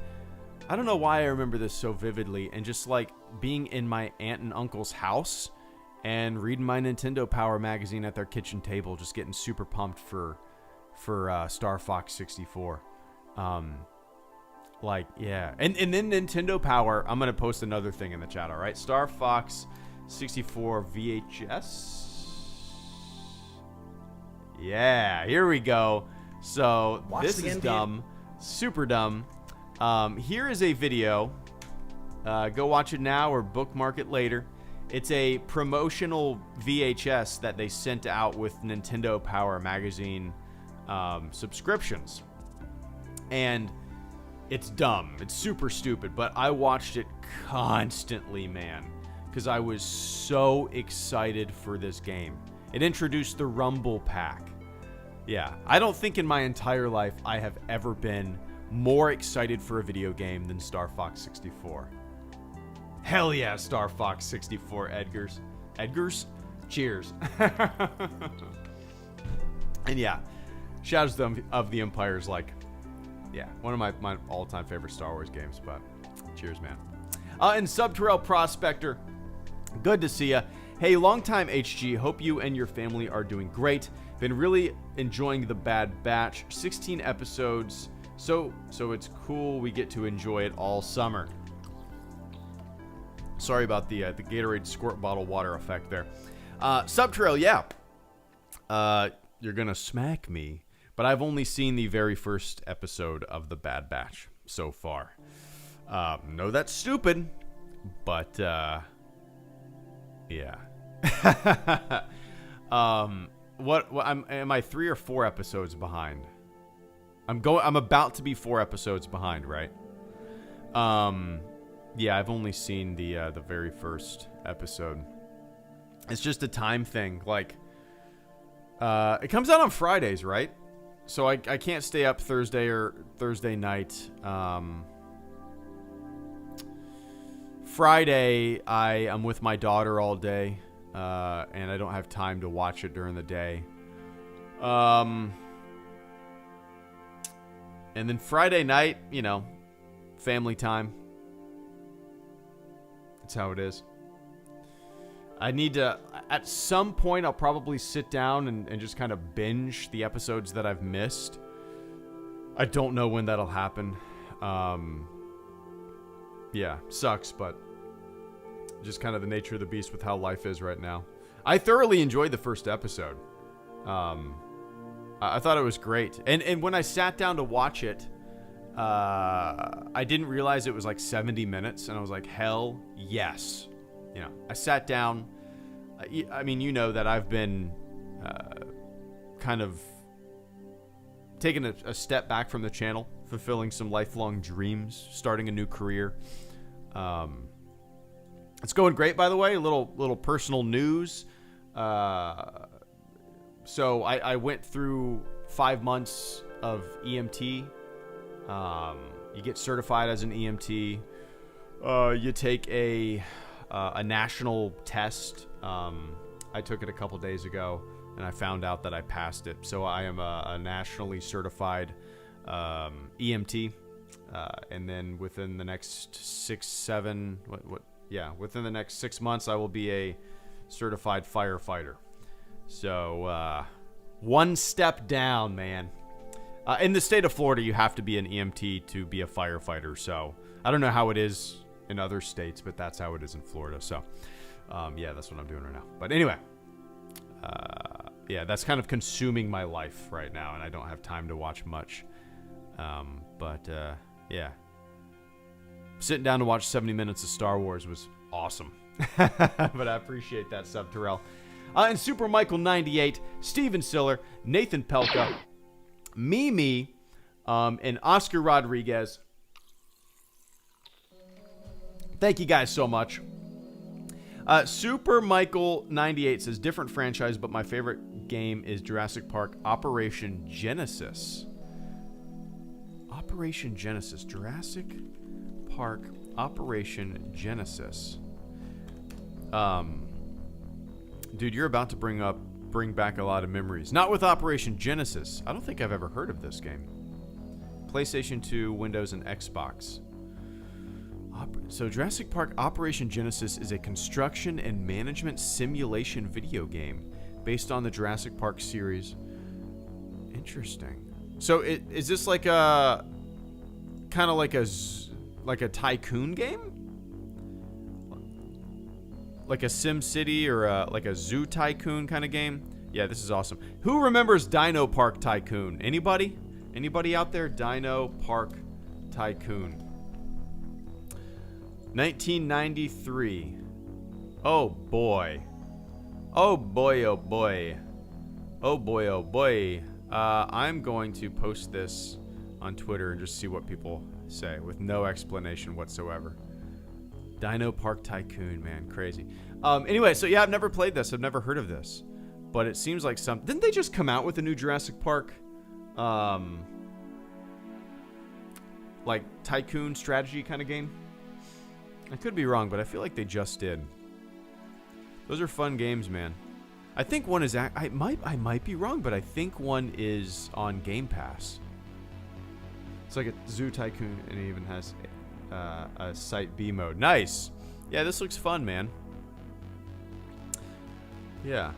[SPEAKER 1] I don't know why I remember this so vividly, and just being in my aunt and uncle's house and reading my Nintendo Power magazine at their kitchen table, just getting super pumped for Star Fox 64. Yeah. And then Nintendo Power, I'm going to post another thing in the chat, all right? Star Fox 64 VHS. Yeah, here we go. So this is dumb. Super dumb. Here is a video. Go watch it now or bookmark it later. It's a promotional VHS that they sent out with Nintendo Power magazine subscriptions. And it's dumb. It's super stupid, but I watched it constantly, man, because I was so excited for this game. It introduced the Rumble Pack. Yeah, I don't think in my entire life I have ever been more excited for a video game than Star Fox 64. Hell yeah, Star Fox 64, Edgars. Edgars? Cheers. And yeah, Shadows of the Empire is yeah, one of my all-time favorite Star Wars games, but cheers, man. And Subterrell Prospector, good to see ya. Hey, longtime HG, hope you and your family are doing great. Been really enjoying The Bad Batch. 16 episodes, so it's cool we get to enjoy it all summer. Sorry about the Gatorade squirt bottle water effect there. Subterrell, yeah. You're gonna smack me. But I've only seen the very first episode of The Bad Batch so far. No, that's stupid, but yeah. Am I 3 or 4 episodes behind? I'm about to be 4 episodes behind, right? Yeah, I've only seen the very first episode. It's just a time thing. It comes out on Fridays, right? So I can't stay up Thursday night. Friday, I am with my daughter all day, and I don't have time to watch it during the day. And then Friday night, family time. That's how it is. I need to, at some point, I'll probably sit down and just kind of binge the episodes that I've missed. I don't know when that'll happen. Yeah, sucks, but just kind of the nature of the beast with how life is right now. I thoroughly enjoyed the first episode. I thought it was great. And when I sat down to watch it, I didn't realize it was like 70 minutes. And I was like, hell yes. You know, I sat down. I mean, you know that I've been kind of taking a step back from the channel, fulfilling some lifelong dreams, starting a new career. It's going great, by the way. A little personal news. So I went through 5 months of EMT. You get certified as an EMT. You take a national test. I took it a couple days ago, and I found out that I passed it. So I am a nationally certified EMT. And then within the next within the next 6 months, I will be a certified firefighter. So, one step down, man. In the state of Florida, you have to be an EMT to be a firefighter. So, I don't know how it is in other states, but that's how it is in Florida. So, yeah, that's what I'm doing right now. But anyway, yeah, that's kind of consuming my life right now, and I don't have time to watch much. Yeah. Sitting down to watch 70 minutes of Star Wars was awesome. But I appreciate that sub, Terrell. And Super Michael 98, Steven Siller, Nathan Pelka, Mimi, and Oscar Rodriguez. Thank you guys so much. Super Michael 98 says, different franchise, but my favorite game is Jurassic Park Operation Genesis. Operation Genesis. Jurassic Park Operation Genesis. Dude, you're about to bring back a lot of memories. Not with Operation Genesis. I don't think I've ever heard of this game. PlayStation 2, Windows, and Xbox. So Jurassic Park Operation Genesis is a construction and management simulation video game based on the Jurassic Park series. Interesting. So is this like a kind of like a tycoon game? Like a Sim City or like a Zoo Tycoon kind of game? Yeah, this is awesome. Who remembers Dino Park Tycoon? Anybody? Anybody out there? Dino Park Tycoon. 1993. Oh boy. Oh boy, oh boy. Oh boy, oh boy. I'm going to post this on Twitter and just see what people say with no explanation whatsoever. Dino Park Tycoon, man, crazy. Anyway, so yeah, I've never played this. I've never heard of this. But it seems like didn't they just come out with a new Jurassic Park like tycoon strategy kind of game? I could be wrong, but I feel like they just did. Those are fun games, man. I think one is I might be wrong, but I think one is on Game Pass. It's like a Zoo Tycoon, and it even has a Site B mode. Nice. Yeah, this looks fun, man. Yeah.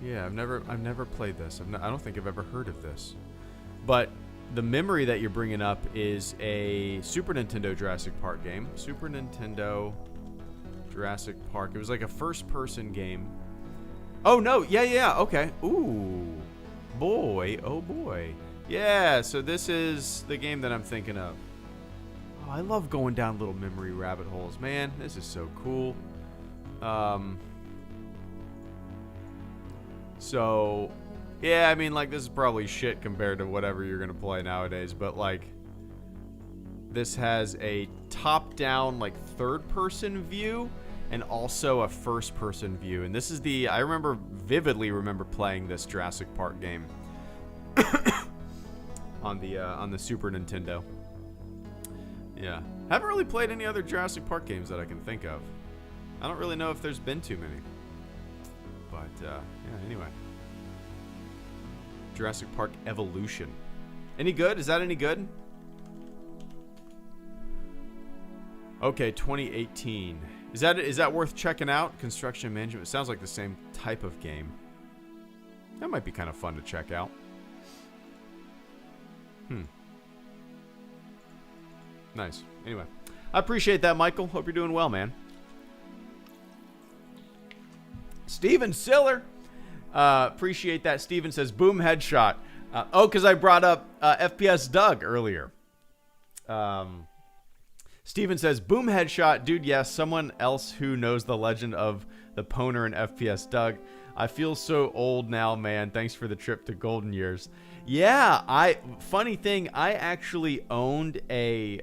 [SPEAKER 1] Yeah, I've never played this. I don't think I've ever heard of this. But the memory that you're bringing up is a Super Nintendo Jurassic Park game. Super Nintendo Jurassic Park. It was like a first-person game. Oh, no. Yeah. Okay. Ooh. Boy. Oh, boy. Yeah, so this is the game that I'm thinking of. Oh, I love going down little memory rabbit holes. Man, this is so cool. So, yeah, I mean, like, this is probably shit compared to whatever you're going to play nowadays. But, like, this has a top-down, like, third-person view and also a first-person view. And this is I vividly remember playing this Jurassic Park game on the Super Nintendo. Yeah. Haven't really played any other Jurassic Park games that I can think of. I don't really know if there's been too many. But, yeah, anyway. Jurassic Park Evolution. Any good? Is that any good? Okay, 2018. Is that worth checking out? Construction management. It sounds like the same type of game. That might be kind of fun to check out. Nice. Anyway, I appreciate that, Michael. Hope you're doing well, man. Steven Siller. Appreciate that. Steven says, boom headshot. Because I brought up FPS Doug earlier. Steven says, boom headshot. Dude, yes, someone else who knows the legend of the Poner and FPS Doug. I feel so old now, man. Thanks for the trip to golden years. Yeah, funny thing, I actually owned a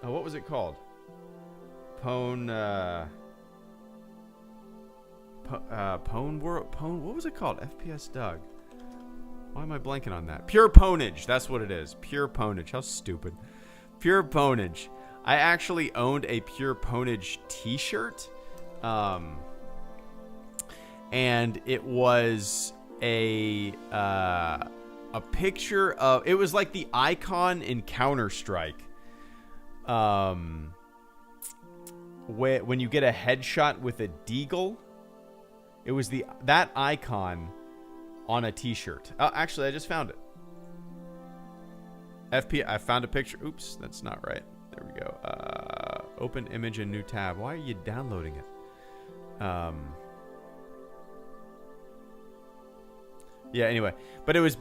[SPEAKER 1] what was it called? What was it called? FPS Doug. Why am I blanking on that? Pure Ponage. That's what it is. Pure Ponage. How stupid. Pure Ponage. I actually owned a Pure Ponage t-shirt. And it was a picture of... It was like the icon in Counter-Strike. When you get a headshot with a deagle. It was that icon... on a t-shirt. Oh, actually, I just found it. I found a picture. Oops, that's not right. There we go. Open image in new tab. Why are you downloading it? Yeah, anyway. But it was...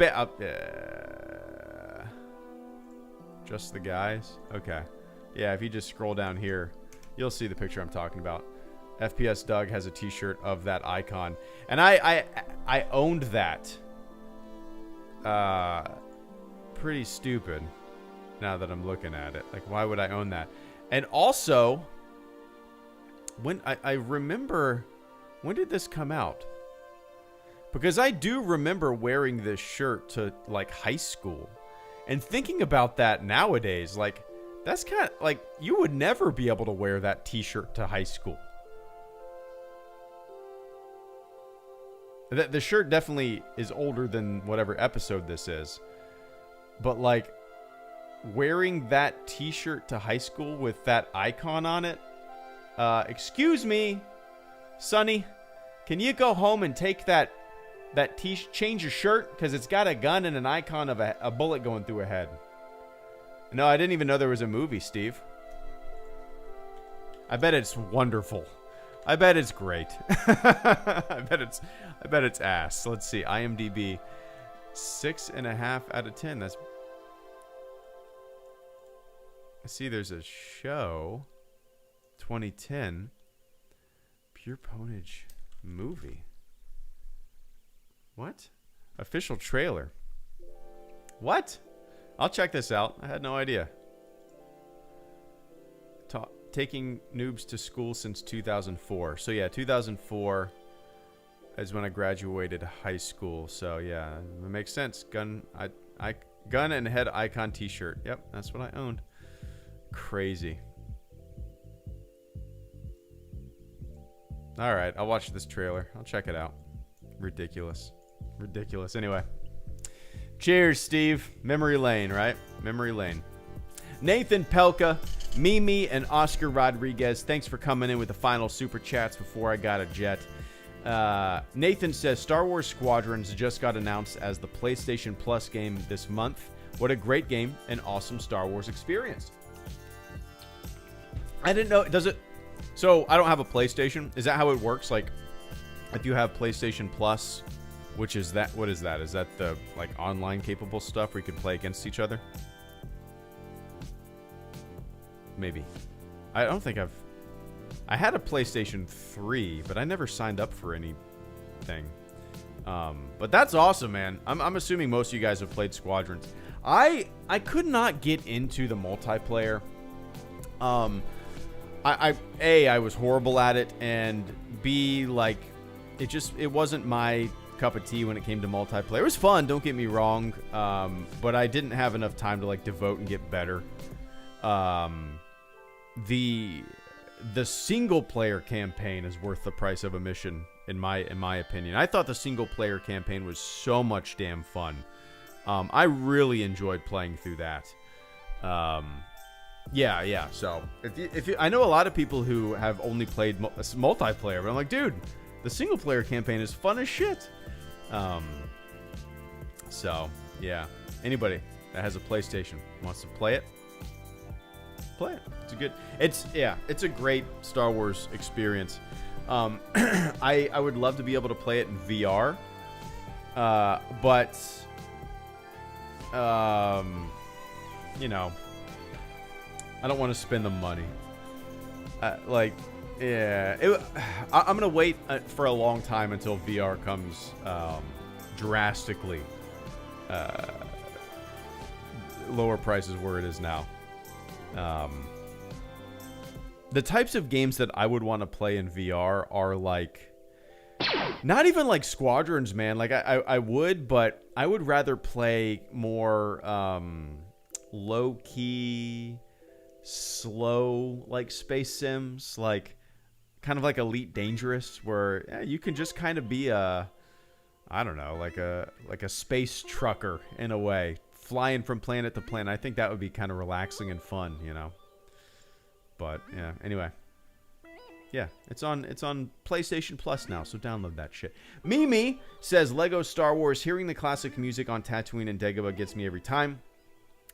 [SPEAKER 1] just the guys? Okay. Yeah, if you just scroll down here, you'll see the picture I'm talking about. FPS Doug has a t-shirt of that icon. And I owned that. Pretty stupid now that I'm looking at it. Like, why would I own that? And also, when I remember, when did this come out? Because I do remember wearing this shirt to, like, high school. And thinking about that nowadays, like, that's kind of, like, you would never be able to wear that t-shirt to high school. The shirt definitely is older than whatever episode this is. But, like, wearing that t-shirt to high school with that icon on it. Excuse me, Sonny. Can you go home and take that change your shirt? Because it's got a gun and an icon of a bullet going through a head. No, I didn't even know there was a movie, Steve. I bet it's wonderful. I bet it's great. I bet it's ass. Let's see. IMDb 6.5 out of 10. That's... I see there's a show. 2010. Pure Ponage movie. What? Official trailer. What? I'll check this out. I had no idea. Taking noobs to school since 2004. So yeah, 2004 is when I graduated high school. So yeah, it makes sense. Gun and head icon t-shirt. Yep, that's what I owned. Crazy. All right, I'll watch this trailer. I'll check it out. Ridiculous. Anyway. Cheers, Steve. Memory lane, right? Memory lane. Nathan Pelka, Mimi, and Oscar Rodriguez, thanks for coming in with the final super chats before I got a jet. Nathan says, Star Wars Squadrons just got announced as the PlayStation Plus game this month. What a great game and awesome Star Wars experience. I didn't know, does it... So, I don't have a PlayStation. Is that how it works? Like, if you have PlayStation Plus, which is that... What is that? Is that the, like, online capable stuff where you can play against each other? Maybe. I don't think I had a PlayStation 3, but I never signed up for anything. But that's awesome, man. I'm assuming most of you guys have played Squadrons. I could not get into the multiplayer. I was horrible at it, and B, like, it wasn't my cup of tea when it came to multiplayer. It was fun, don't get me wrong, but I didn't have enough time to, like, devote and get better. The single player campaign is worth the price of admission in my opinion. I thought the single player campaign was so much damn fun. I really enjoyed playing through that. Yeah. So if you, I know a lot of people who have only played multiplayer, but I'm like, dude, the single player campaign is fun as shit. So yeah, anybody that has a PlayStation wants to play it, play it. It's a great Star Wars experience. I would love to be able to play it in VR, but you know, I don't want to spend the money. I'm gonna wait for a long time until VR comes drastically lower prices where it is now. The types of games that I would want to play in VR are like, not even like Squadrons, man. Like I would, but I would rather play more low key, slow like space sims, like kind of like Elite Dangerous, where you can just kind of be a, I don't know, like a space trucker in a way, flying from planet to planet. I think that would be kind of relaxing and fun, you know. But yeah, anyway. Yeah, it's on PlayStation Plus now, so download that shit. Mimi says, Lego Star Wars, hearing the classic music on Tatooine and Dagobah gets me every time.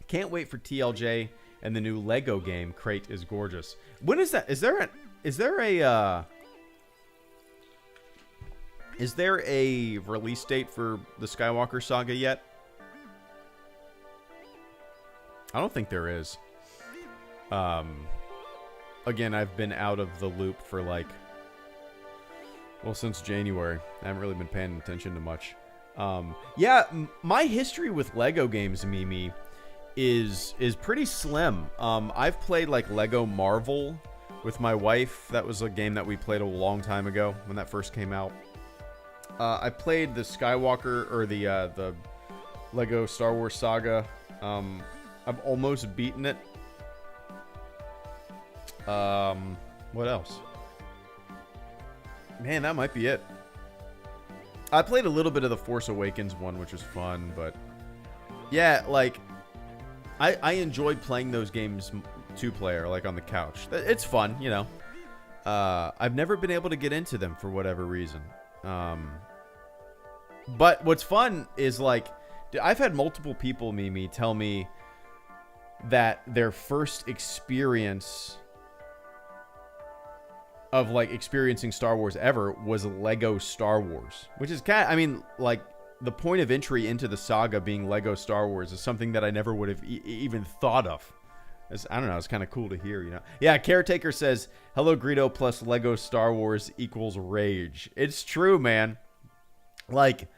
[SPEAKER 1] Can't wait for TLJ and the new Lego game. Crate is gorgeous. When is that? Is there a release date for the Skywalker saga yet? I don't think there is. Again, I've been out of the loop for since January. I haven't really been paying attention to much. My history with Lego games, Mimi, is pretty slim. I've played like Lego Marvel with my wife. That was a game that we played a long time ago when that first came out. I played the Skywalker or the Lego Star Wars saga. I've almost beaten it. What else? Man, that might be it. I played a little bit of the Force Awakens one, which was fun, but yeah, like I enjoyed playing those games two-player, like on the couch. It's fun, you know. I've never been able to get into them for whatever reason. But what's fun is like, I've had multiple people, Mimi, tell me that their first experience of like experiencing Star Wars ever was Lego Star Wars, which is like the point of entry into the saga being Lego Star Wars is something that I never would have even thought of. I don't know. It's kind of cool to hear, you know? Yeah. Caretaker says, HelloGreedo plus Lego Star Wars equals rage. It's true, man. Like,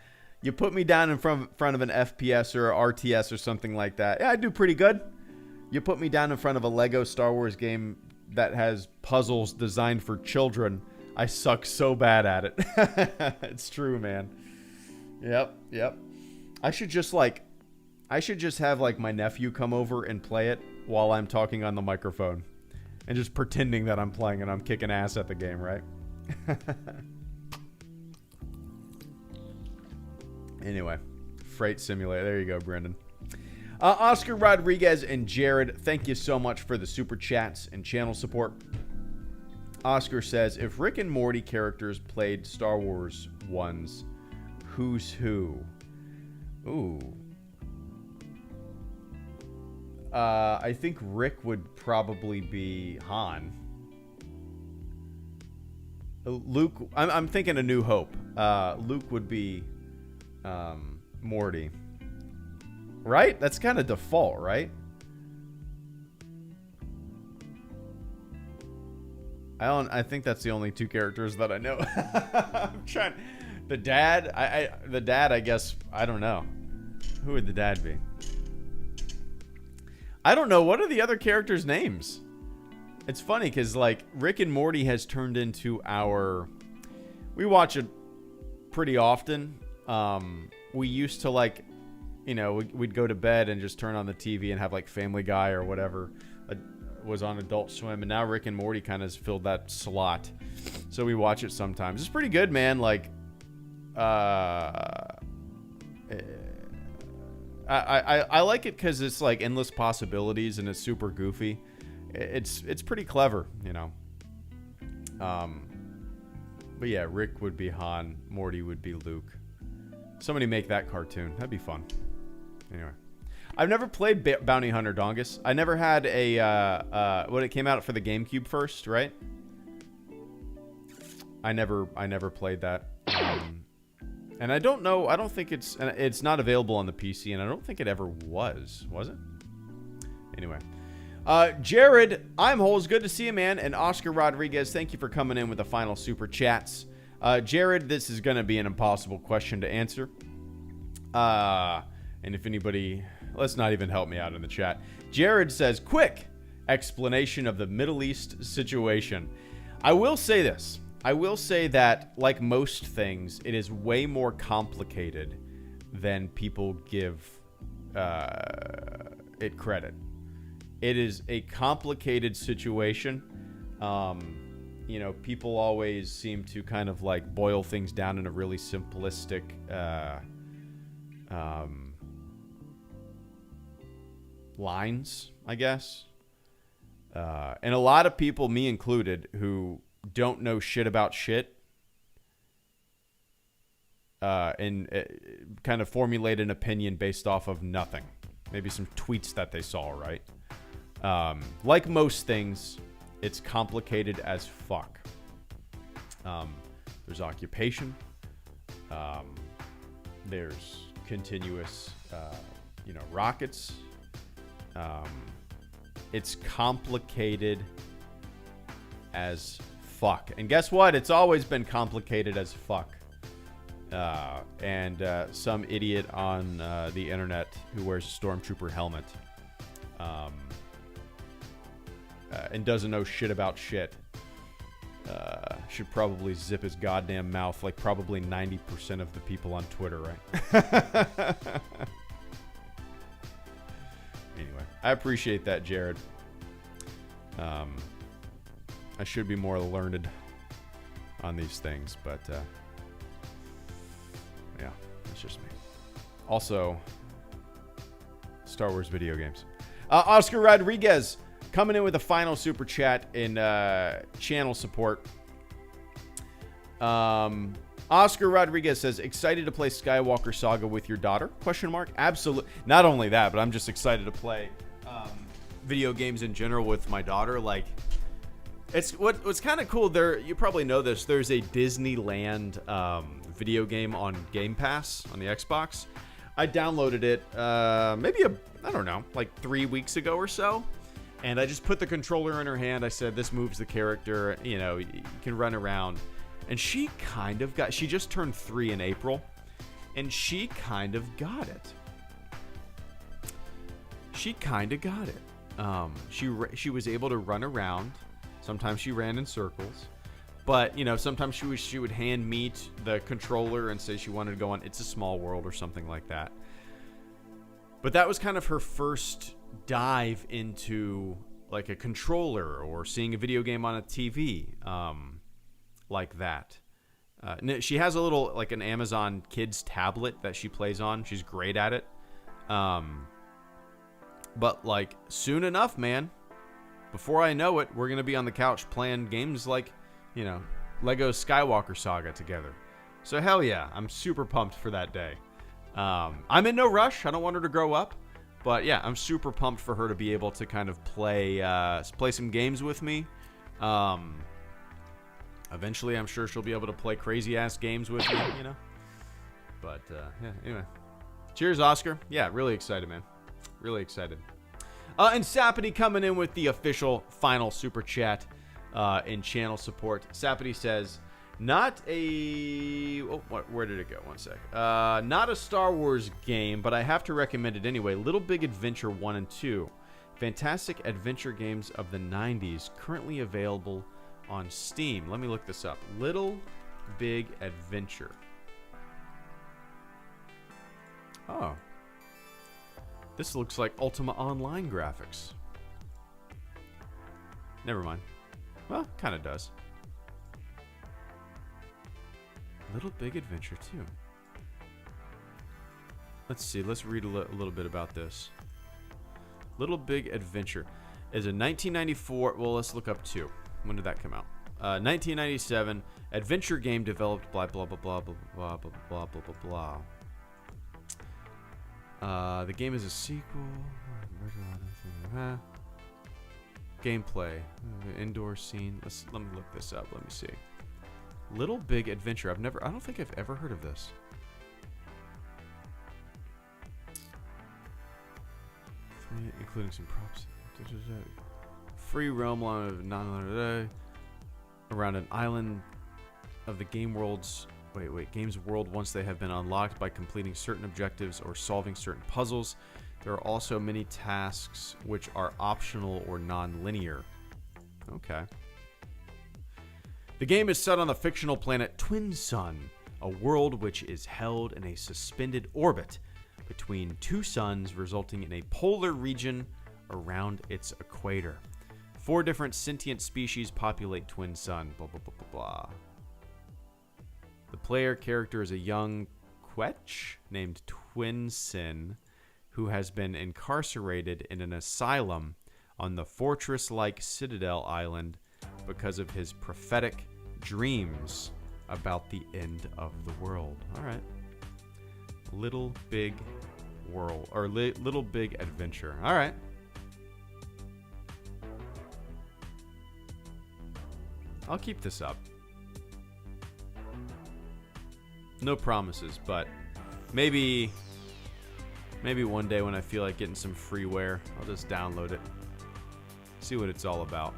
[SPEAKER 1] you put me down in front of an FPS or RTS or something like that. Yeah, I do pretty good. You put me down in front of a Lego Star Wars game that has puzzles designed for children, I suck so bad at it. It's true, man. Yep. I should just have like my nephew come over and play it while I'm talking on the microphone and just pretending that I'm playing and I'm kicking ass at the game, right? Anyway, Freight Simulator. There you go, Brendan. Oscar Rodriguez and Jared, thank you so much for the super chats and channel support. Oscar says, if Rick and Morty characters played Star Wars ones, who's who? Ooh. I think Rick would probably be Han. Luke, I'm thinking A New Hope. Luke would be Morty. Right? That's kind of default, right? I think that's the only two characters that I know. I'm trying. The dad, I guess, I don't know. Who would the dad be? I don't know. What are the other characters' names? It's funny because like Rick and Morty has turned into we watch it pretty often. We used to like, you know, we'd go to bed and just turn on the TV and have like Family Guy or whatever was on Adult Swim, and now Rick and Morty kind of has filled that slot, so we watch it sometimes. It's pretty good, man. Like, I like it because it's like endless possibilities and it's super goofy. It's pretty clever, you know. But yeah, Rick would be Han, Morty would be Luke. Somebody make that cartoon. That'd be fun. Anyway. I've never played Bounty Hunter Dongus. I never had a when it came out for the GameCube first, right? I never played that. And I don't know. I don't think it's not available on the PC, and I don't think it ever was. Was it? Anyway. Jared, I'm Holes. Good to see you, man. And Oscar Rodriguez, thank you for coming in with the final super chats. Jared, this is going to be an impossible question to answer. And if anybody, let's not even help me out in the chat. Jared says, quick explanation of the Middle East situation. I will say this. I will say that, like most things, it is way more complicated than people give it credit. It is a complicated situation. You know, people always seem to kind of like boil things down in a really simplistic lines, I guess. And a lot of people, me included, who don't know shit about shit and kind of formulate an opinion based off of nothing. Maybe some tweets that they saw, right? Like most things, it's complicated as fuck. There's occupation. There's continuous, rockets. It's complicated as fuck. And guess what? It's always been complicated as fuck. And some idiot on the internet who wears a Stormtrooper helmet and doesn't know shit about shit should probably zip his goddamn mouth, like probably 90% of the people on Twitter, right? Anyway, I appreciate that, Jared. I should be more learned on these things, but yeah, that's just me. Also, Star Wars video games. Oscar Rodriguez coming in with a final super chat in channel support. Oscar Rodriguez says, excited to play Skywalker Saga with your daughter? Question mark. Absolutely. Not only that, but I'm just excited to play video games in general with my daughter. Like, it's what's kind of cool. There, you probably know this. There's a Disneyland video game on Game Pass on the Xbox. I downloaded it maybe I don't know, like 3 weeks ago or so. And I just put the controller in her hand. I said, this moves the character. You know, you can run around. And she kind of got... She just turned 3 in April. And she kind of got it. She kind of got it. She was able to run around. Sometimes she ran in circles. But, you know, sometimes she would hand me the controller and say she wanted to go on It's a Small World or something like that. But that was kind of her first dive into like a controller or seeing a video game on a TV like that. She has a little like an Amazon Kids tablet that she plays on. She's great at it. But like soon enough, man, before I know it, we're going to be on the couch playing games like, you know, Lego Skywalker Saga together. So hell yeah, I'm super pumped for that day. I'm in no rush. I don't want her to grow up. But yeah, I'm super pumped for her to be able to kind of play some games with me. Eventually, I'm sure she'll be able to play crazy-ass games with me, you know. But yeah, anyway. Cheers, Oscar. Yeah, really excited, man. Really excited. And Sapity coming in with the official final super chat in channel support. Sapity says, not a... Oh, where did it go? One sec. Not a Star Wars game, but I have to recommend it anyway. Little Big Adventure 1 and 2. Fantastic adventure games of the 90s. Currently available on Steam. Let me look this up. Little Big Adventure. Oh. This looks like Ultima Online graphics. Never mind. Well, kind of does. Little Big Adventure 2. Let's see. Let's read a little bit about this. Little Big Adventure is a 1994... Well, let's look up 2. When did that come out? 1997 adventure game developed blah blah blah blah blah blah blah blah blah blah The game is a sequel. Gameplay. Indoor scene. Let me look this up. Let me see. Little Big Adventure. I don't think I've ever heard of this. Including some props. Free roam along around an island of the game's world once they have been unlocked by completing certain objectives or solving certain puzzles. There are also many tasks which are optional or non-linear. Okay. The game is set on the fictional planet Twin Sun, a world which is held in a suspended orbit between two suns, resulting in a polar region around its equator. 4 different sentient species populate Twin Sun. Blah, blah, blah, blah, blah. The player character is a young Quetch named Twin Sin, who has been incarcerated in an asylum on the fortress-like Citadel Island because of his prophetic dreams about the end of the world. All right. Little Big World, or Little Big Adventure. All right. I'll keep this up. No promises, but maybe one day when I feel like getting some freeware, I'll just download it. See what it's all about.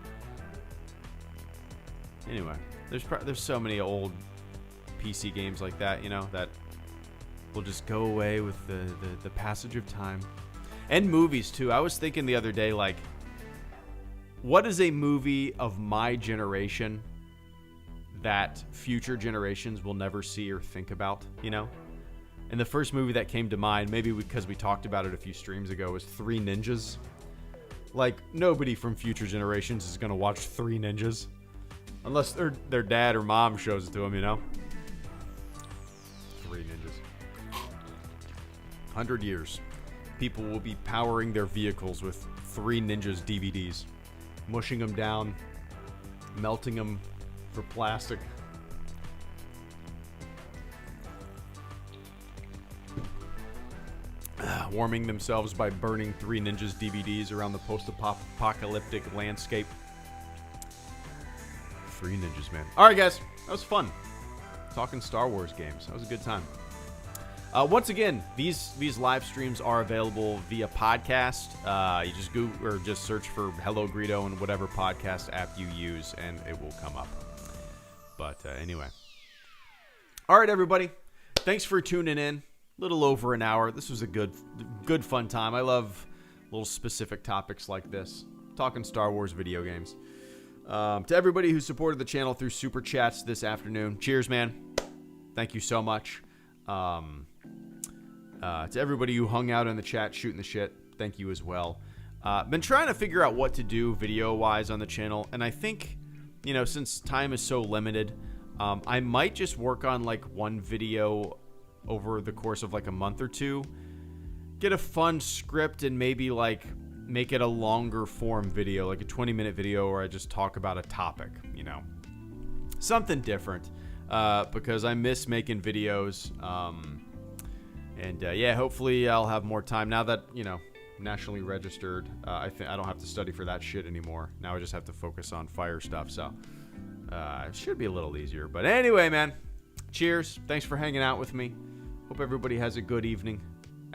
[SPEAKER 1] Anyway, there's so many old PC games like that, you know, that will just go away with the passage of time. And movies too. I was thinking the other day, like, what is a movie of my generation that future generations will never see or think about, you know? And the first movie that came to mind, maybe because we talked about it a few streams ago, was Three Ninjas. Like, nobody from future generations is going to watch Three Ninjas. Unless their dad or mom shows it to them, you know? Three Ninjas. 100 years. People will be powering their vehicles with Three Ninjas DVDs. Mushing them down. Melting them for plastic. Warming themselves by burning Three Ninjas DVDs around the post-apocalyptic landscape. Three Ninjas, man. All right, guys. That was fun. Talking Star Wars games. That was a good time. Once again, these live streams are available via podcast. You just Google or just search for HelloGreedo in whatever podcast app you use, and it will come up. But anyway. All right, everybody. Thanks for tuning in. A little over an hour. This was a good fun time. I love little specific topics like this. Talking Star Wars video games. To everybody who supported the channel through Super Chats this afternoon, cheers, man. Thank you so much. To everybody who hung out in the chat shooting the shit, thank you as well. Been trying to figure out what to do video-wise on the channel, and I think, you know, since time is so limited, I might just work on, like, one video over the course of, like, a month or two. Get a fun script and maybe, like, make it a longer form video, like a 20-minute video where I just talk about a topic, you know. Something different, because I miss making videos. Yeah, hopefully I'll have more time now that, you know, nationally registered. I don't have to study for that shit anymore. Now I just have to focus on fire stuff, so it should be a little easier. But anyway, man, cheers. Thanks for hanging out with me. Hope everybody has a good evening,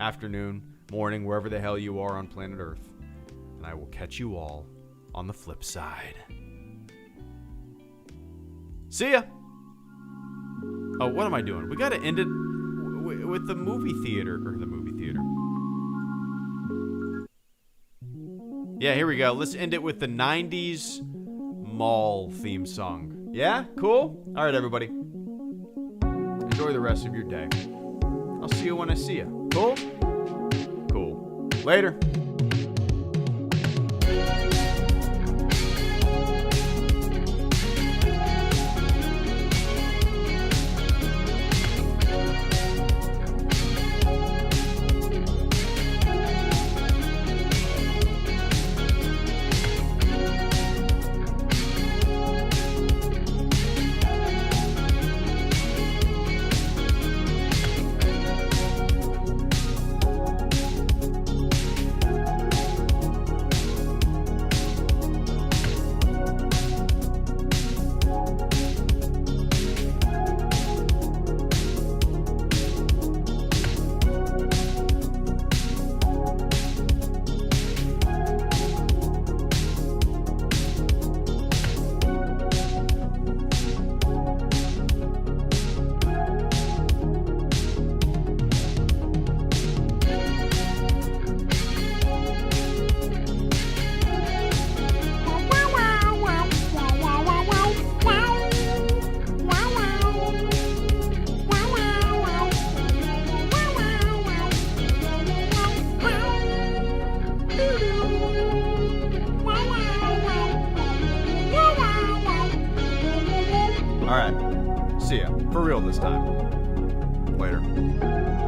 [SPEAKER 1] afternoon, morning, wherever the hell you are on planet Earth. And I will catch you all on the flip side. See ya! Oh, what am I doing? We gotta end it with the movie theater. Or the movie theater. Yeah, here we go. Let's end it with the 90s mall theme song. Yeah? Cool? Alright, everybody. Enjoy the rest of your day. I'll see you when I see you. Cool? Cool. Later. See ya. For real this time. Later.